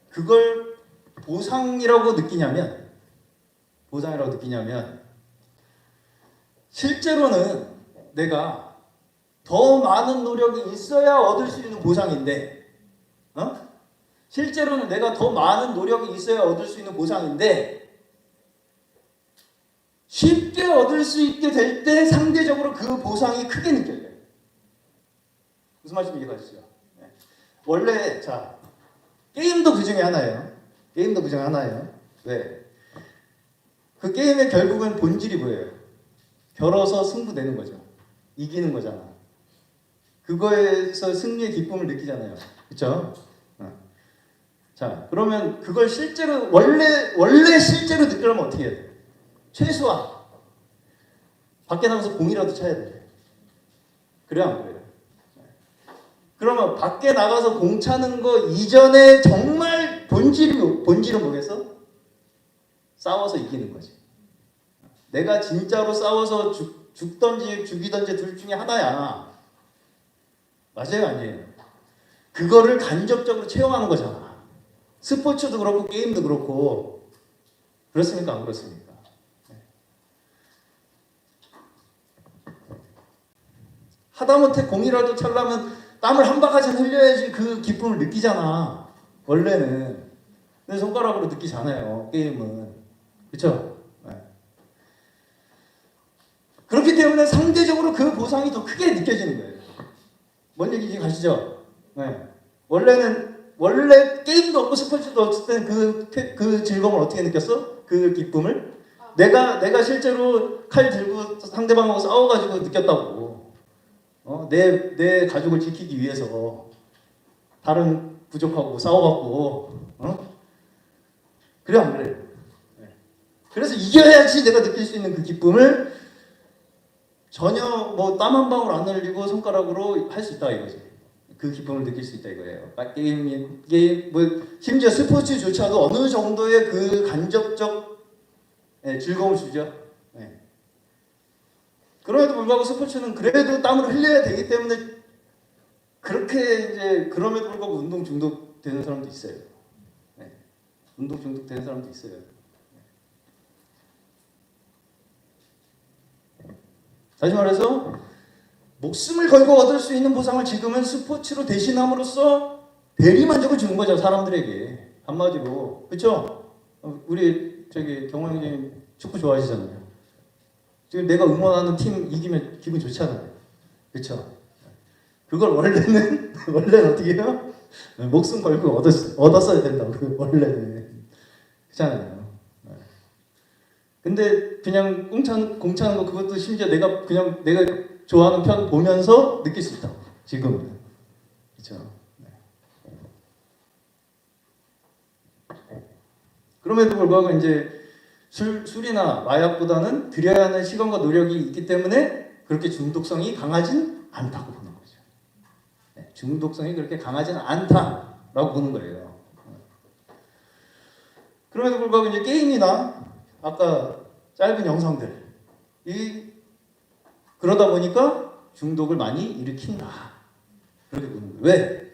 그걸 보상이라고 느끼냐면 실제로는 내가 더 많은 노력이 있어야 얻을 수 있는 보상인데, 실제로는 내가 더 많은 노력이 있어야 얻을 수 있는 보상인데, 쉽게 얻을 수 있게 될 때 상대적으로 그 보상이 크게 느껴져요. 무슨 말씀인지 이해가시죠? 네. 원래 자 게임도 그 중에 하나예요. 왜? 그 게임의 결국은 본질이 뭐예요? 겨뤄서 승부 내는 거죠. 이기는 거잖아. 그거에서 승리의 기쁨을 느끼잖아요. 그렇죠? 자, 그러면 그걸 실제로 원래 실제로 느끼려면 어떻게 해야 돼? 최소한 밖에 나가서 공이라도 쳐야 돼. 그래야 안 그래요? 그러면 밖에 나가서 공 차는 거 이전에 정말 본질은 뭐겠어? 싸워서 이기는 거지. 내가 진짜로 싸워서 죽던지 죽이던지 둘 중에 하나야. 맞아요, 아니에요? 그거를 간접적으로 체험하는 거잖아. 스포츠도 그렇고 게임도 그렇고. 그렇습니까? 안 그렇습니까? 하다못해 공이라도 차려면 땀을 한 바가지 흘려야지 그 기쁨을 느끼잖아. 원래는. 근데 손가락으로 느끼잖아요. 게임은. 그렇죠? 네. 그렇기 때문에 상대적으로 그 보상이 더 크게 느껴지는 거예요. 뭔 얘기인지 가시죠? 네. 원래 게임도 없고 스포츠도 없을 때 그 즐거움을 어떻게 느꼈어? 그 기쁨을? 내가 실제로 칼 들고 상대방하고 싸워가지고 느꼈다고. 내 가족을 지키기 위해서 다른 부족하고 싸워갖고, 그래 안 그래? 네. 그래서 이겨야지 내가 느낄 수 있는 그 기쁨을 전혀 뭐 땀 한 방울 안 흘리고 손가락으로 할 수 있다 이거지. 그 기쁨을 느낄 수 있다 이거예요. 게임 뭐 심지어 스포츠조차도 어느 정도의 그 간접적 즐거움을 주죠. 네. 그럼에도 불구하고 스포츠는 그래도 땀을 흘려야 되기 때문에 그렇게 이제 그럼에도 불구하고 운동 중독 되는 사람도 있어요. 네. 운동 중독 되는 사람도 있어요. 다시 말해서 목숨을 걸고 얻을 수 있는 보상을 지금은 스포츠로 대신함으로써 대리만족을 주는 거죠, 사람들에게. 한마디로. 그렇죠? 우리 경호 형님 축구 좋아하시잖아요. 지금 내가 응원하는 팀 이기면 기분 좋잖아요. 그렇죠? 그걸 원래는 어떻게 해요? 목숨 걸고 얻었어야 된다고. 원래는. 그렇잖아요. 근데 그냥 공차는 거 그것도 심지어 내가 좋아하는 편 보면서 느낄 수 있다고. 지금은. 그렇죠? 그럼에도 불구하고 이제 술이나 마약보다는 들여야 하는 시간과 노력이 있기 때문에 그렇게 중독성이 강하진 않다고 보는 거죠. 네, 중독성이 그렇게 강하진 않다라고 보는 거예요. 그럼에도 불구하고 이제 게임이나 아까 짧은 영상들 그러다 보니까 중독을 많이 일으킨다. 그렇게 보는 거예요. 왜?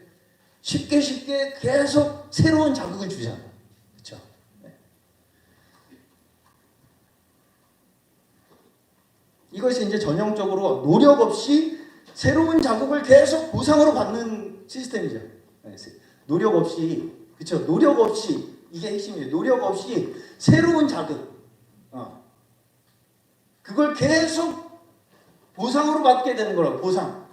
쉽게 계속 새로운 자극을 주잖아. 이것이 이제 전형적으로 노력 없이 새로운 자극을 계속 보상으로 받는 시스템이죠. 노력 없이, 그렇죠? 노력 없이 이게 핵심이에요. 노력 없이 새로운 자극, 그걸 계속 보상으로 받게 되는 거라고. 보상.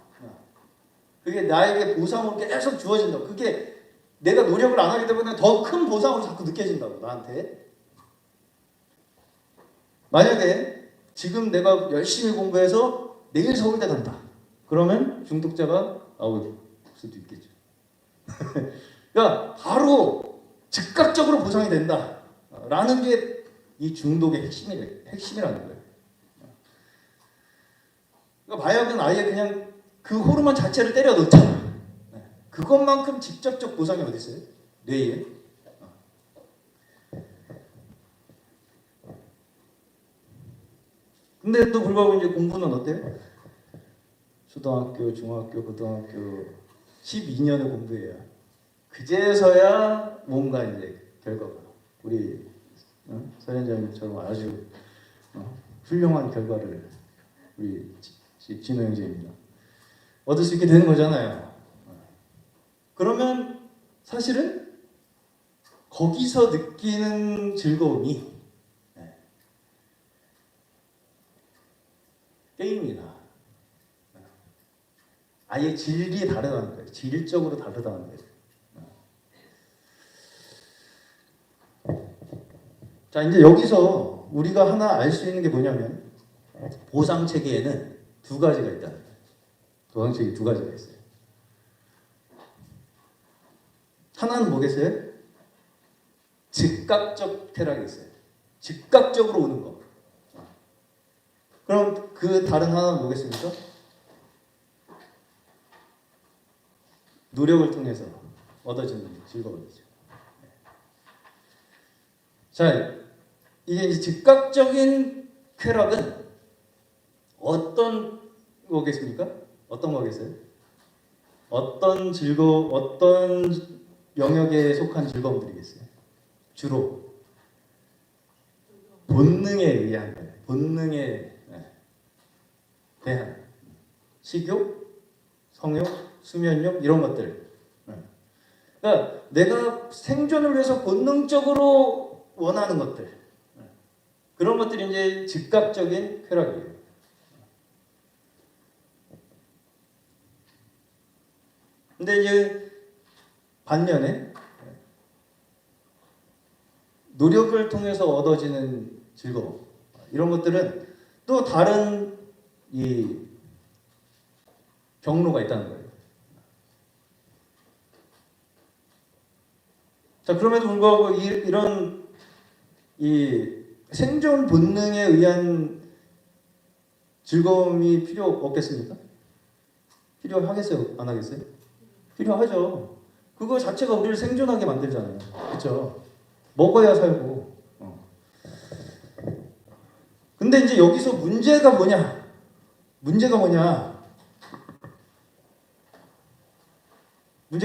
그게 나에게 보상으로 계속 주어진다고. 그게 내가 노력을 안 하기 때문에 더 큰 보상으로 자꾸 느껴진다고, 나한테. 만약에 지금 내가 열심히 공부해서 내일 서울대 간다. 그러면 중독자가 수도 있겠죠. 그러니까 바로 즉각적으로 보상이 된다라는 게 이 중독의 핵심이라는 거예요. 그러니까 마약은 아예 그냥 그 호르몬 자체를 때려 넣잖아. 그것만큼 직접적 보상이 어디 있어요? 뇌에. 근데도 불구하고 이제 공부는 어때요? 초등학교, 중학교, 고등학교 12년을 공부해야 그제서야 뭔가 이제 결과가 우리 서현장님처럼 아주 훌륭한 결과를 우리 진호 형제입니다. 얻을 수 있게 되는 거잖아요. 그러면 사실은 거기서 느끼는 즐거움이 게임이나 아예 질이 다르다는 거예요. 질적으로 다르다는 거예요. 자, 이제 여기서 우리가 하나 알 수 있는 게 뭐냐면 보상 체계에는 두 가지가 있다. 보상 체계 두 가지가 있어요. 하나는 뭐겠어요? 즉각적 쾌락이 있어요. 즉각적으로 오는 거. 그럼 그 다른 하나는 뭐겠습니까? 노력을 통해서 얻어지는 즐거움이죠. 자, 이게 이제 즉각적인 쾌락은 어떤 거겠습니까? 어떤 거겠어요? 어떤 영역에 속한 즐거움들이겠어요? 주로 본능에 의한 거예요. 본능에 대한 식욕, 성욕, 수면욕 이런 것들. 그러니까 내가 생존을 위해서 본능적으로 원하는 것들. 그런 것들이 이제 즉각적인 쾌락이에요. 근데 이제 반면에 노력을 통해서 얻어지는 즐거움 이런 것들은 또 다른 이 경로가 있다는 거예요. 자, 그럼에도 불구하고 이런 이 생존 본능에 의한 즐거움이 필요 없겠습니까? 필요하겠어요? 안 하겠어요? 필요하죠. 그거 자체가 우리를 생존하게 만들잖아요. 그렇죠? 먹어야 살고. 근데 이제 여기서 문제가 뭐냐? 문제가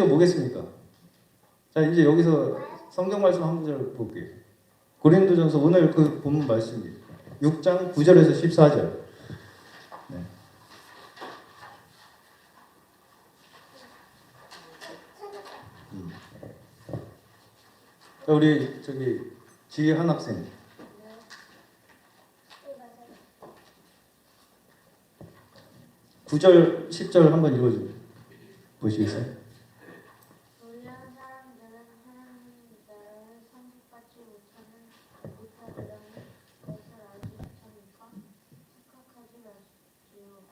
뭐겠습니까? 자, 이제 여기서 성경 말씀 한 구절 볼게요. 고린도전서 오늘 그 본문 말씀이에요. 6장 9절에서 14절. 네. 자, 우리 저기 지한 학생. 9절, 10절 한번 보시겠어요? 놀라운 사람들은 하나님 나라를 상속받지 못하리라는 것을 알지 못합니까? 착각하지 마십시오.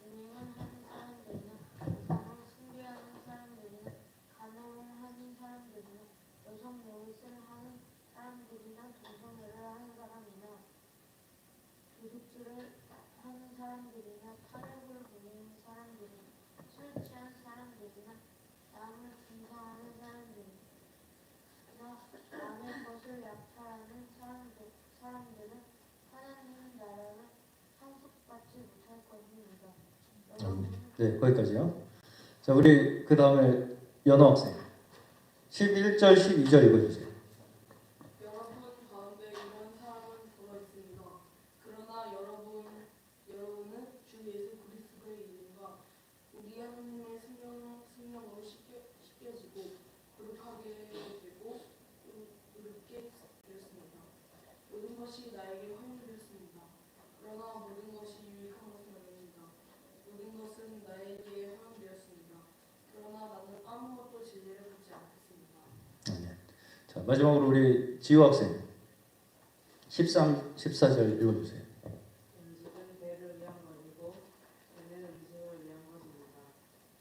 운행을 하는 사람들이나 이상을 숭배하는 사람들이나 간음을 하는 사람들이나 여성 노릇을 하는 사람들이나 동성애를 하는 사람이나 도둑질을 하는 사람들이나 탄핵을 보내는 사람들이나 술 취한 사람들이나 남을 중상하는 사람들이나 남의 것을 약탈하는 사람들은 하나님 나라를 상속받지 못할 것입니다. 네, 거기까지요. 자, 우리 그 다음에 연호 학생 11절, 12절 읽어주세요. 여러분 가운데 이런 사람은 들어있습니다. 그러나 여러분은 주 예수 그리스도의 이름과 우리 하나님의 승령으로 씻겨지고 거룩하게 되고 의롭게 되었습니다. 모든 것이 나에게 허용되었습니다. 그러나 모든 것이 유익한 것은 아닙니다. 모든 것은 나에게 허용되었습니다. 그러나 나는 아무것도 진리를 받지 않겠습니다. 네. 자, 마지막으로 우리 지우 학생 13, 14절 읽어주세요. 음식은 배를 위한 것이고 배는 음식을 위한 것입니다.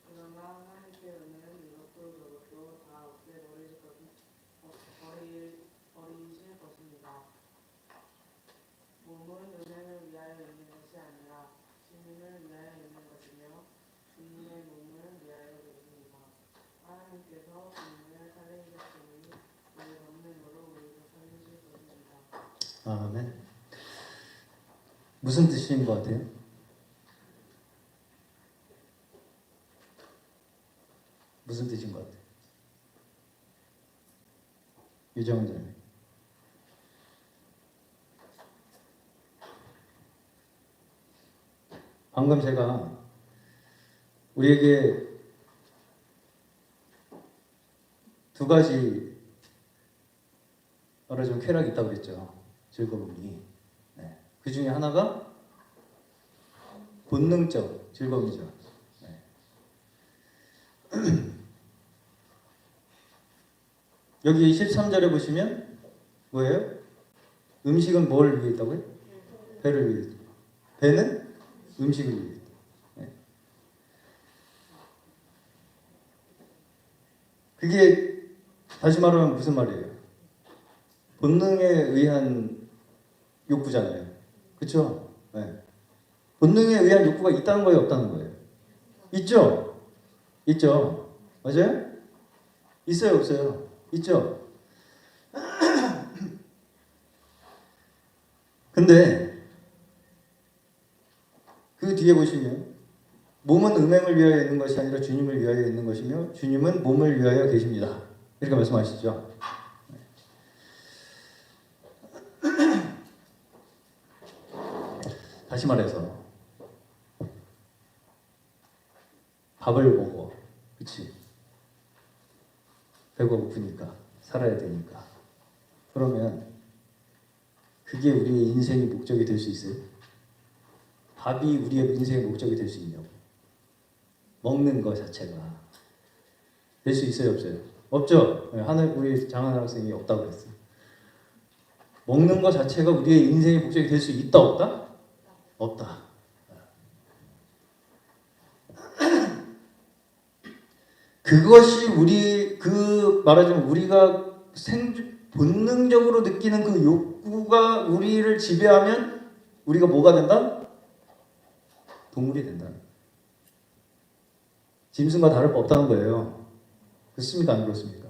그러나 하나님께서는 아멘. 무슨 뜻인 것 같아요? 무슨 뜻인 것 같아요? 유정은 님. 방금 제가 우리에게 두 가지 말하자면 쾌락이 있다고 그랬죠. 즐거움이. 네. 그 중에 하나가 본능적 즐거움이죠. 네. 여기 13절에 보시면 뭐예요? 음식은 뭘 위해 있다고요? 배를 위해. 배는 음식을 위해. 네. 그게 다시 말하면 무슨 말이에요? 본능에 의한 욕구잖아요. 그렇죠? 네. 본능에 의한 욕구가 있다는 거예요, 없다는 거예요? 있죠? 있죠? 맞아요? 있어요, 없어요? 있죠? 근데 그 뒤에 보시면 몸은 음행을 위하여 있는 것이 아니라 주님을 위하여 있는 것이며 주님은 몸을 위하여 계십니다. 이렇게 말씀하시죠. 다시 말해서 밥을 먹어. 그치? 배가 고프니까 살아야 되니까. 그러면 그게 우리의 인생의 목적이 될 수 있어요? 밥이 우리의 인생의 목적이 될 수 있냐고. 먹는 것 자체가 될 수 있어요, 없어요? 없죠? 우리 장하나 학생이 없다고 그랬어요. 먹는 것 자체가 우리의 인생의 목적이 될 수 있다, 없다? 없다. 그것이 말하자면 우리가 본능적으로 느끼는 그 욕구가 우리를 지배하면 우리가 뭐가 된다? 동물이 된다. 짐승과 다를 바 없다는 거예요. 그렇습니까? 안 그렇습니까?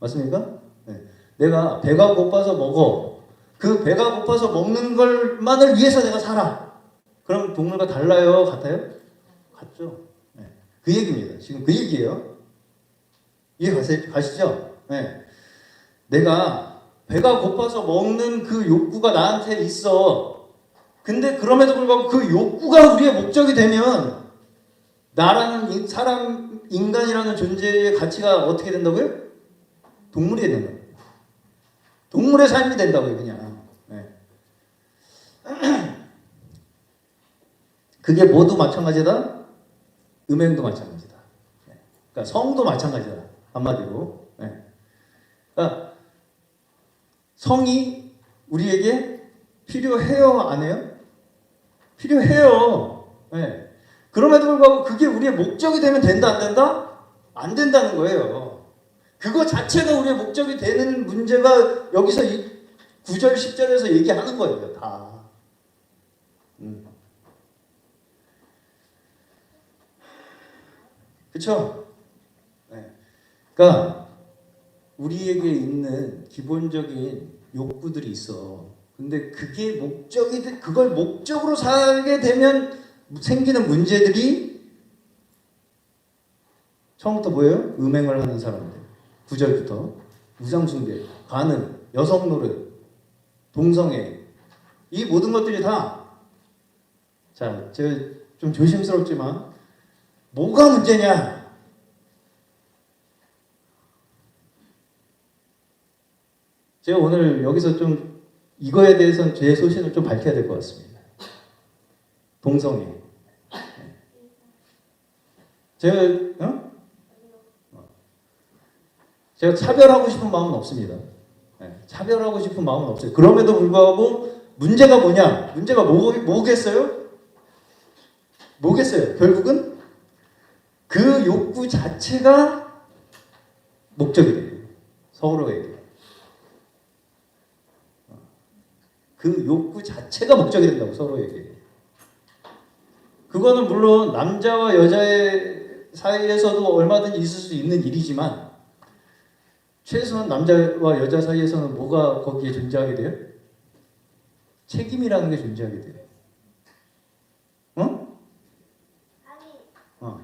맞습니까? 네. 내가 배가 고파서 먹어. 그 배가 고파서 먹는 것만을 위해서 내가 살아. 그럼 동물과 달라요? 같아요? 같죠. 네. 그 얘기입니다. 지금 그 얘기예요. 이해 가시죠? 네. 내가 배가 고파서 먹는 그 욕구가 나한테 있어. 근데 그럼에도 불구하고 그 욕구가 우리의 목적이 되면 나라는 사람, 인간이라는 존재의 가치가 어떻게 된다고요? 동물이 된다고요. 동물의 삶이 된다고요, 그냥. 네. 그게 모두 마찬가지다? 음행도 마찬가지다. 네. 그러니까 성도 마찬가지다. 한마디로. 네. 그러니까 성이 우리에게 필요해요, 안 해요? 필요해요. 네. 그럼에도 불구하고 그게 우리의 목적이 되면 된다, 안 된다? 안 된다는 거예요. 그거 자체가 우리의 목적이 되는 문제가 여기서 9절, 10절에서 얘기하는 거예요, 다. 그쵸? 네. 그러니까 우리에게 있는 기본적인 욕구들이 있어. 근데 그게 그걸 목적으로 살게 되면 생기는 문제들이 처음부터 뭐예요? 음행을 하는 사람들. 9절부터 우상숭배, 간음, 여성 노릇, 동성애, 이 모든 것들이 다, 자, 제가 좀 조심스럽지만 뭐가 문제냐? 제가 오늘 여기서 좀 이거에 대해서는 제 소신을 좀 밝혀야 될 것 같습니다. 동성애. 제가 차별하고 싶은 마음은 없습니다. 차별하고 싶은 마음은 없어요. 그럼에도 불구하고 문제가 뭐냐? 문제가 뭐겠어요? 뭐겠어요? 결국은 그 욕구 자체가 목적이 돼요. 서로에게. 그 욕구 자체가 목적이 된다고, 서로에게. 그거는 물론 남자와 여자의 사이에서도 얼마든지 있을 수 있는 일이지만 최소한 남자와 여자 사이에서는 뭐가 거기에 존재하게 돼요? 책임이라는 게 존재하게 돼요. 어? 아니 어.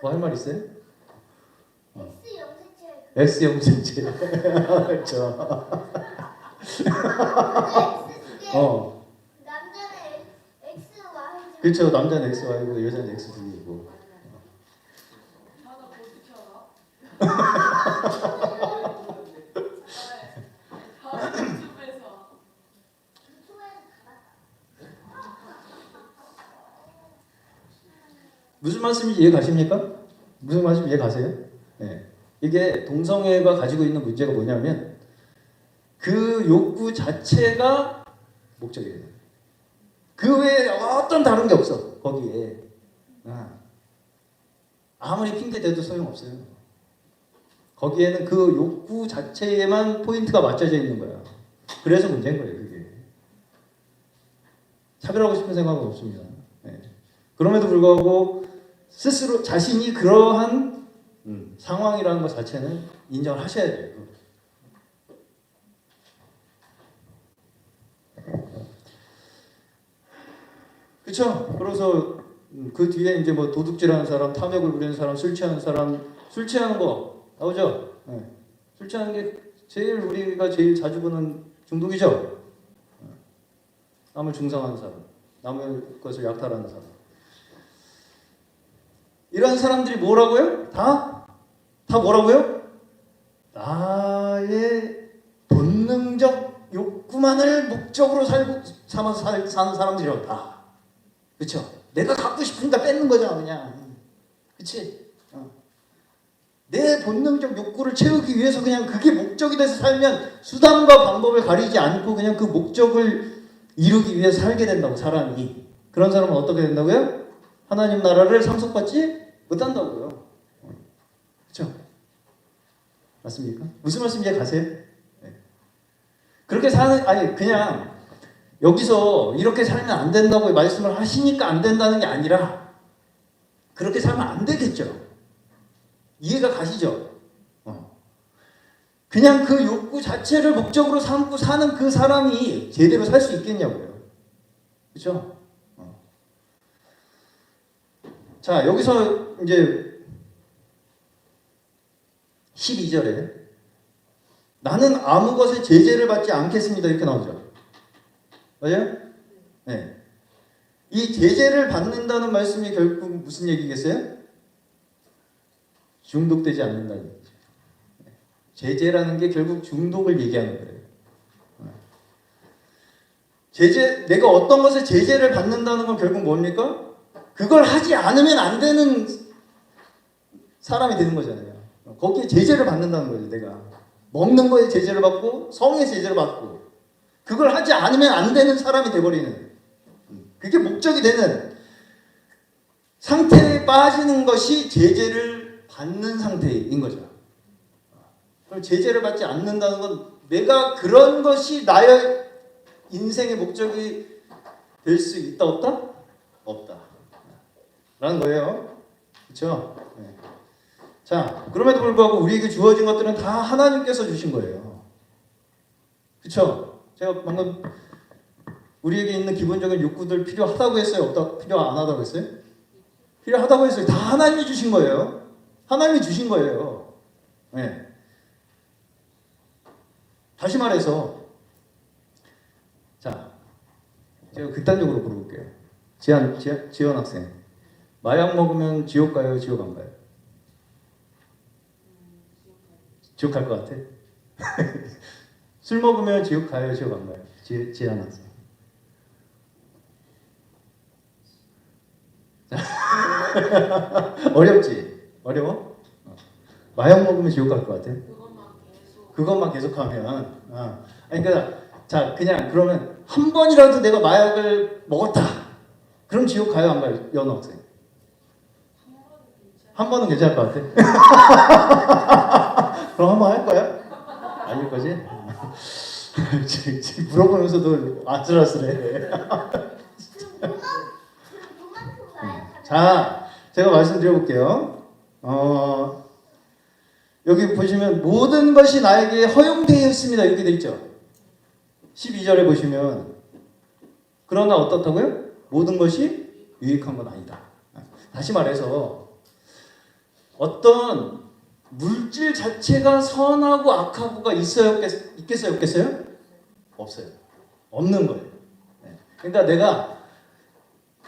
그 뭐 할 말 있어요? X 염색체 X 영생체. 그렇죠. X 어. 남자는 X Y 그렇죠. 남자는 X Y고 여자는 X Z이고. 하나 뭐 어떻게 알아? 다 유튜브에서 무슨 말씀인지 이해 가십니까? 무슨 말씀인지 이해 가세요? 네. 이게 동성애가 가지고 있는 문제가 뭐냐면 그 욕구 자체가 목적이에요. 그 외에 어떤 다른 게 없어 거기에. 아무리 핑계 대도 소용없어요. 거기에는 그 욕구 자체에만 포인트가 맞춰져 있는 거야. 그래서 문제인 거예요, 그게. 차별하고 싶은 생각은 없습니다. 네. 그럼에도 불구하고 스스로 자신이 그러한 상황이라는 것 자체는 인정을 하셔야 돼요. 그렇죠? 그래서 그 뒤에 이제 뭐 도둑질하는 사람, 탐욕을 부리는 사람, 술 취하는 사람, 술 취하는 거 나오죠? 네. 술 취하는 게 제일 우리가 제일 자주 보는 중독이죠. 남을 중상하는 사람, 남의 것을 약탈하는 사람. 이런 사람들이 뭐라고요? 다 뭐라고요? 나의 본능적 욕구만을 목적으로 삼아서 사는 사람들이라고 다. 그렇죠? 내가 갖고 싶으니까 뺏는 거잖아 그냥. 그렇지? 내 본능적 욕구를 채우기 위해서 그냥 그게 목적이 돼서 살면 수단과 방법을 가리지 않고 그냥 그 목적을 이루기 위해서 살게 된다고 사람이. 그런 사람은 어떻게 된다고요? 하나님 나라를 상속받지 못한다고요. 그렇죠? 맞습니까? 무슨 말씀인지 가세요? 네. 그렇게 사는 아니 그냥 여기서 이렇게 살면 안 된다고 말씀을 하시니까 안 된다는 게 아니라 그렇게 살면 안 되겠죠. 이해가 가시죠? 그냥 그 욕구 자체를 목적으로 삼고 사는 그 사람이 제대로 살 수 있겠냐고요. 그렇죠? 자, 여기서 이제 12절에 나는 아무 것에 제재를 받지 않겠습니다. 이렇게 나오죠. 맞아요? 네. 이 제재를 받는다는 말씀이 결국 무슨 얘기겠어요? 중독되지 않는다는 얘기죠. 제재라는 게 결국 중독을 얘기하는 거예요. 제재, 내가 어떤 것에 제재를 받는다는 건 결국 뭡니까? 그걸 하지 않으면 안 되는 사람이 되는 거잖아요. 거기에 제재를 받는다는 거죠, 내가. 먹는 거에 제재를 받고, 성에 제재를 받고, 그걸 하지 않으면 안 되는 사람이 돼버리는. 그게 목적이 되는 상태에 빠지는 것이 제재를 받는 상태인 거죠. 그럼 제재를 받지 않는다는 건 내가 그런 것이 나의 인생의 목적이 될 수 있다 없다? 없다. 라는 거예요. 그렇죠? 네. 자, 그럼에도 불구하고 우리에게 주어진 것들은 다 하나님께서 주신 거예요. 그렇죠? 제가 방금 우리에게 있는 기본적인 욕구들 필요하다고 했어요? 없다? 필요 안 하다고 했어요? 필요하다고 했어요. 다 하나님이 주신 거예요. 하나님이 주신 거예요. 네. 다시 말해서 자, 제가 극단적으로 물어볼게요. 지연 학생, 마약 먹으면 지옥 가요? 지옥 안 가요? 지옥 갈 것 같아? 술 먹으면 지옥 가요? 지옥 안 가요? 지연 학생. 어렵지? 어려워? 마약 먹으면 지옥 갈 것 같아? 그것만 계속하면. 아니 그러니까 자 그냥 그러면 한 번이라도 내가 마약을 먹었다. 그럼 지옥 가요 안 가요? 연호 학생. 한 번은 괜찮을 것 같아. 그럼 한 번 할 거야? 아닐 거지? 지금 물어보면서도 아슬아슬해. 자, 제가 말씀드려볼게요. 여기 보시면 모든 것이 나에게 허용되어 있습니다. 이렇게 돼 있죠. 12절에 보시면 그러나 어떻다고요? 모든 것이 유익한 건 아니다. 다시 말해서 어떤 물질 자체가 선하고 악하고가 있어요, 있겠어요, 없겠어요? 없어요. 없는 거예요. 네. 그러니까 내가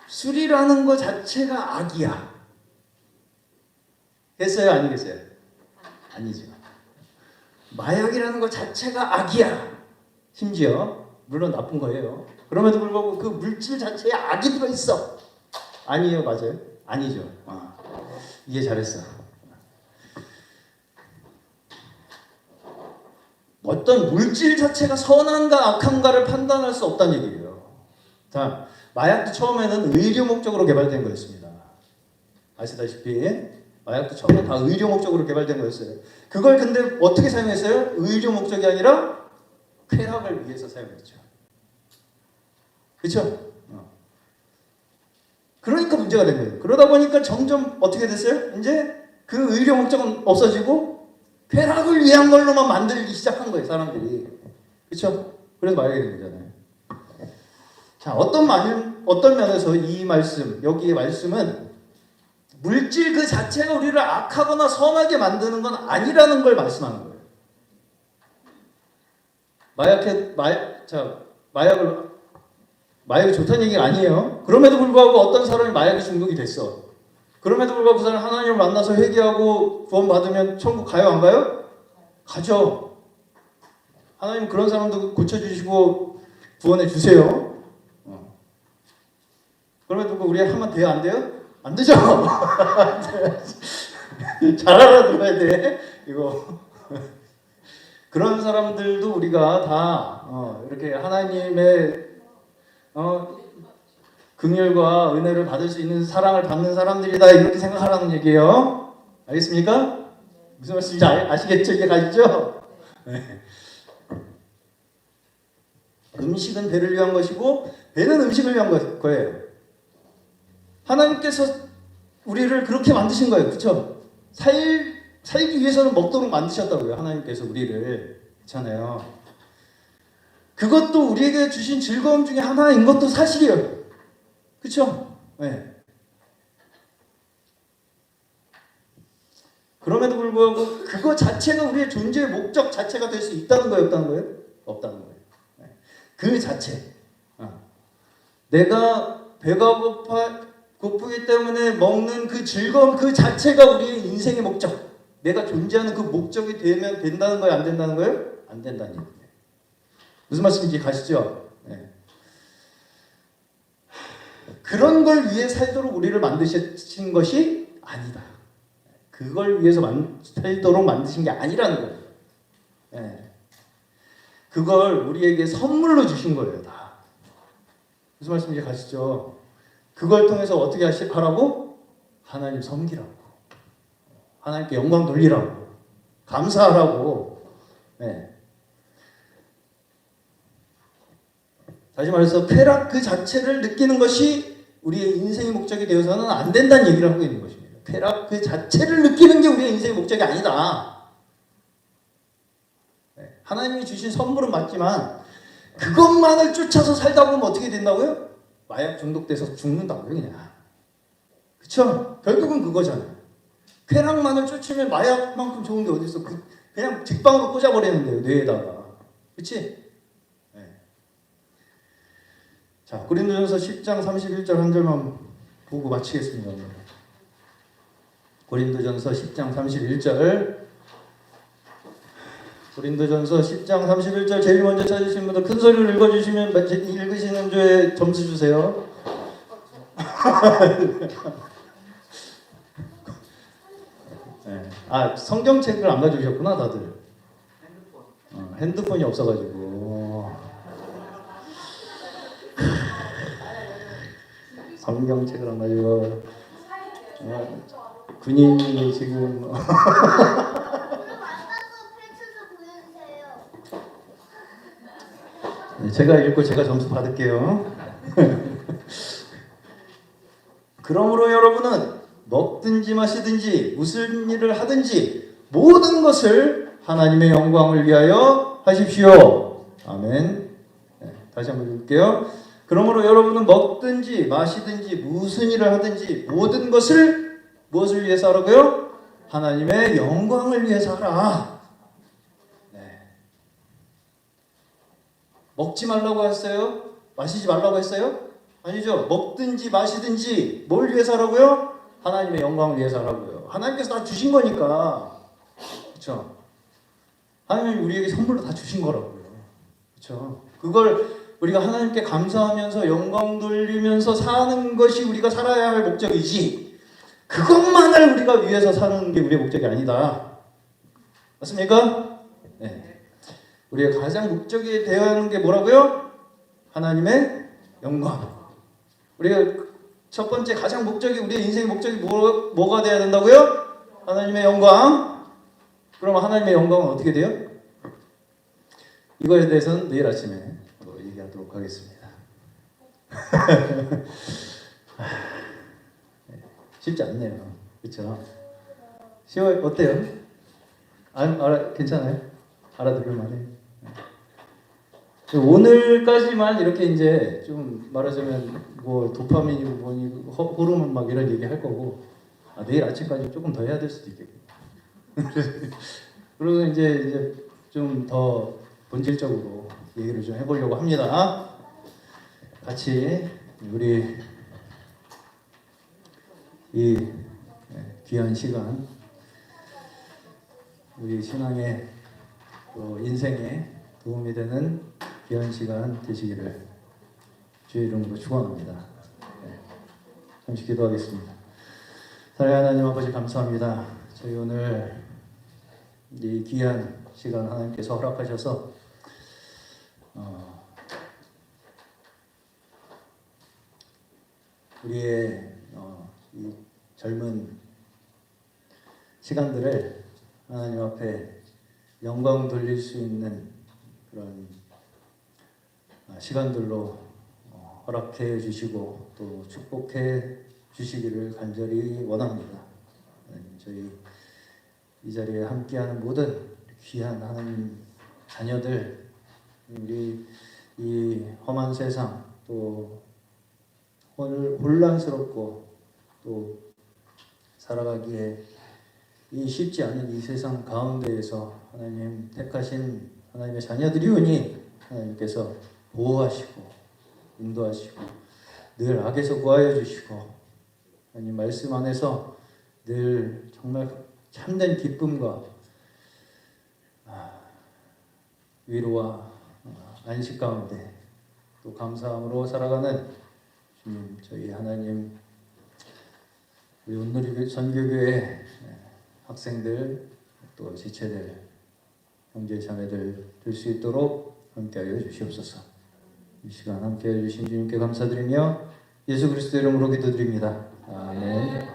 술이라는 것 자체가 악이야. 됐어요, 아니겠어요? 아니죠. 마약이라는 것 자체가 악이야. 심지어 물론 나쁜 거예요. 그럼에도 불구하고 그 물질 자체에 악이 들어있어. 아니에요, 맞아요? 아니죠. 이해 잘했어. 어떤 물질 자체가 선한가 악한가를 판단할 수 없다는 얘기예요. 자, 마약도 처음에는 의료 목적으로 개발된 거였습니다. 아시다시피 마약도 처음에 다 의료 목적으로 개발된 거였어요. 그걸 근데 어떻게 사용했어요? 의료 목적이 아니라 쾌락을 위해서 사용했죠. 그렇죠? 그러니까 문제가 된 거예요. 그러다 보니까 점점 어떻게 됐어요? 이제 그 의료 목적은 없어지고 쾌락을 위한 걸로만 만들기 시작한 거예요, 사람들이. 그렇죠? 그래서 마약이 된 거잖아요. 자, 어떤 면에서 이 말씀, 여기의 말씀은 물질 그 자체가 우리를 악하거나 선하게 만드는 건 아니라는 걸 말씀하는 거예요. 마약이 좋다는 얘기가 아니에요. 그럼에도 불구하고 어떤 사람이 마약에 중독이 됐어. 그럼에도 불구하고 그 사람이 하나님을 만나서 회개하고 구원 받으면 천국 가요, 안 가요? 가죠. 하나님 그런 사람도 고쳐주시고 구원해 주세요. 그럼에도 불구하고 우리 하면 돼요, 안 돼요? 안 되죠. 잘 알아들어야 돼. 이거 그런 사람들도 우리가 다 이렇게 하나님의 긍휼과 은혜를 받을 수 있는 사랑을 받는 사람들이다, 이렇게 생각하라는 얘기예요. 알겠습니까? 무슨 말씀인지 아시겠죠? 이게 가시죠? 네. 음식은 배를 위한 것이고 배는 음식을 위한 거예요. 하나님께서 우리를 그렇게 만드신 거예요. 그렇죠? 살기 위해서는 먹도록 만드셨다고요. 하나님께서 우리를. 그렇잖아요. 그것도 우리에게 주신 즐거움 중에 하나인 것도 사실이에요. 그렇죠? 네. 그럼에도 불구하고 그거 자체가 우리의 존재의 목적 자체가 될 수 있다는 거예요, 없다는 거예요? 없다는 거예요. 네. 그 자체. 내가 배가 고프기 때문에 먹는 그 즐거움 그 자체가 우리의 인생의 목적. 내가 존재하는 그 목적이 되면 된다는 거예요, 안 된다는 거예요? 안 된다는 얘기예요. 무슨 말씀인지 가시죠? 네. 그런 걸 위해 살도록 우리를 만드신 것이 아니다. 그걸 위해서 살도록 만드신 게 아니라는 거예요. 네. 그걸 우리에게 선물로 주신 거예요, 다. 무슨 말씀인지 가시죠? 그걸 통해서 어떻게 하라고? 하나님 섬기라고. 하나님께 영광 돌리라고. 감사하라고. 네. 다시 말해서 쾌락 그 자체를 느끼는 것이 우리의 인생의 목적이 되어서는 안 된다는 얘기를 하고 있는 것입니다. 쾌락 그 자체를 느끼는 게 우리의 인생의 목적이 아니다. 네. 하나님이 주신 선물은 맞지만 그것만을 쫓아서 살다 보면 어떻게 된다고요? 마약 중독돼서 죽는다고요, 그냥. 그쵸? 결국은 그거잖아요. 쾌락만을 쫓으면 마약만큼 좋은 게 어디 있어? 그냥 직방으로 꽂아버리는데요, 뇌에다가. 그치? 자, 고린도전서 10장 31절 한 절만 보고 마치겠습니다. 고린도전서 10장 31절. 고린도전서 10장 31절 제일 먼저 찾으신 분들 큰 소리로 읽어주시면 읽으시는 주에 점수 주세요. 네. 아, 성경책을 안 가져오셨구나 다들. 핸드폰이 없어가지고. 성경책을 안 가지고 군인이 지금 그럼 앉아서 펼쳐서 보여주세요. 네, 제가 읽고 제가 점수 받을게요. 그러므로 여러분은 먹든지 마시든지 무슨 일을 하든지 모든 것을 하나님의 영광을 위하여 하십시오. 아멘. 네, 다시 한번 읽을게요. 그러므로 여러분은 먹든지 마시든지 무슨 일을 하든지 모든 것을 무엇을 위해서 하라고요? 하나님의 영광을 위해서 하라. 네. 먹지 말라고 했어요? 마시지 말라고 했어요? 아니죠. 먹든지 마시든지 뭘 위해서 하라고요? 하나님의 영광을 위해서 하라고요. 하나님께서 다 주신 거니까. 그렇죠? 하나님이 우리에게 선물로 다 주신 거라고요. 그렇죠? 그걸 우리가 하나님께 감사하면서 영광 돌리면서 사는 것이 우리가 살아야 할 목적이지, 그것만을 우리가 위해서 사는 게 우리의 목적이 아니다. 맞습니까? 네. 우리의 가장 목적이 되어야 하는 게 뭐라고요? 하나님의 영광. 우리가 첫 번째 가장 목적이, 우리의 인생의 목적이 뭐가 돼야 된다고요? 하나님의 영광. 그럼 하나님의 영광은 어떻게 돼요? 이거에 대해서는 내일 아침에 얘기하도록 하겠습니다. 쉽지 않네요. 그렇죠? 쉬워요? 어때요? 괜찮아요? 알아들을 만해. 오늘까지만 이렇게 이제 좀 말하자면 뭐 도파민이고 뭐니 호르몬 막 이런 얘기 할 거고, 내일 아침까지 조금 더 해야 될 수도 있겠고. 그리고 이제 좀 더 본질적으로 얘기를 좀 해보려고 합니다. 같이 우리 이 귀한 시간, 우리 신앙의 또 인생에 도움이 되는 귀한 시간 되시기를 주의 이름으로 축원합니다. 잠시 기도하겠습니다. 사랑하는 하나님 아버지, 감사합니다. 저희 오늘 이 귀한 시간 하나님께서 허락하셔서 우리의 이 젊은 시간들을 하나님 앞에 영광 돌릴 수 있는 그런 시간들로 허락해 주시고 또 축복해 주시기를 간절히 원합니다. 저희 이 자리에 함께하는 모든 귀한 하나님 자녀들, 우리 이 험한 세상, 또 혼란스럽고 또 살아가기에 이 쉽지 않은 이 세상 가운데에서 하나님 택하신 하나님의 자녀들이오니 하나님께서 보호하시고 인도하시고 늘 악에서 구하여 주시고 하나님 말씀 안에서 늘 정말 참된 기쁨과 위로와 안식 가운데 또 감사함으로 살아가는 주님, 저희 하나님, 우리 온누리 선교교회 학생들 또 지체들, 형제 자매들 될 수 있도록 함께하여 주시옵소서. 이 시간 함께해 주신 주님께 감사드리며 예수 그리스도 이름으로 기도드립니다. 아멘.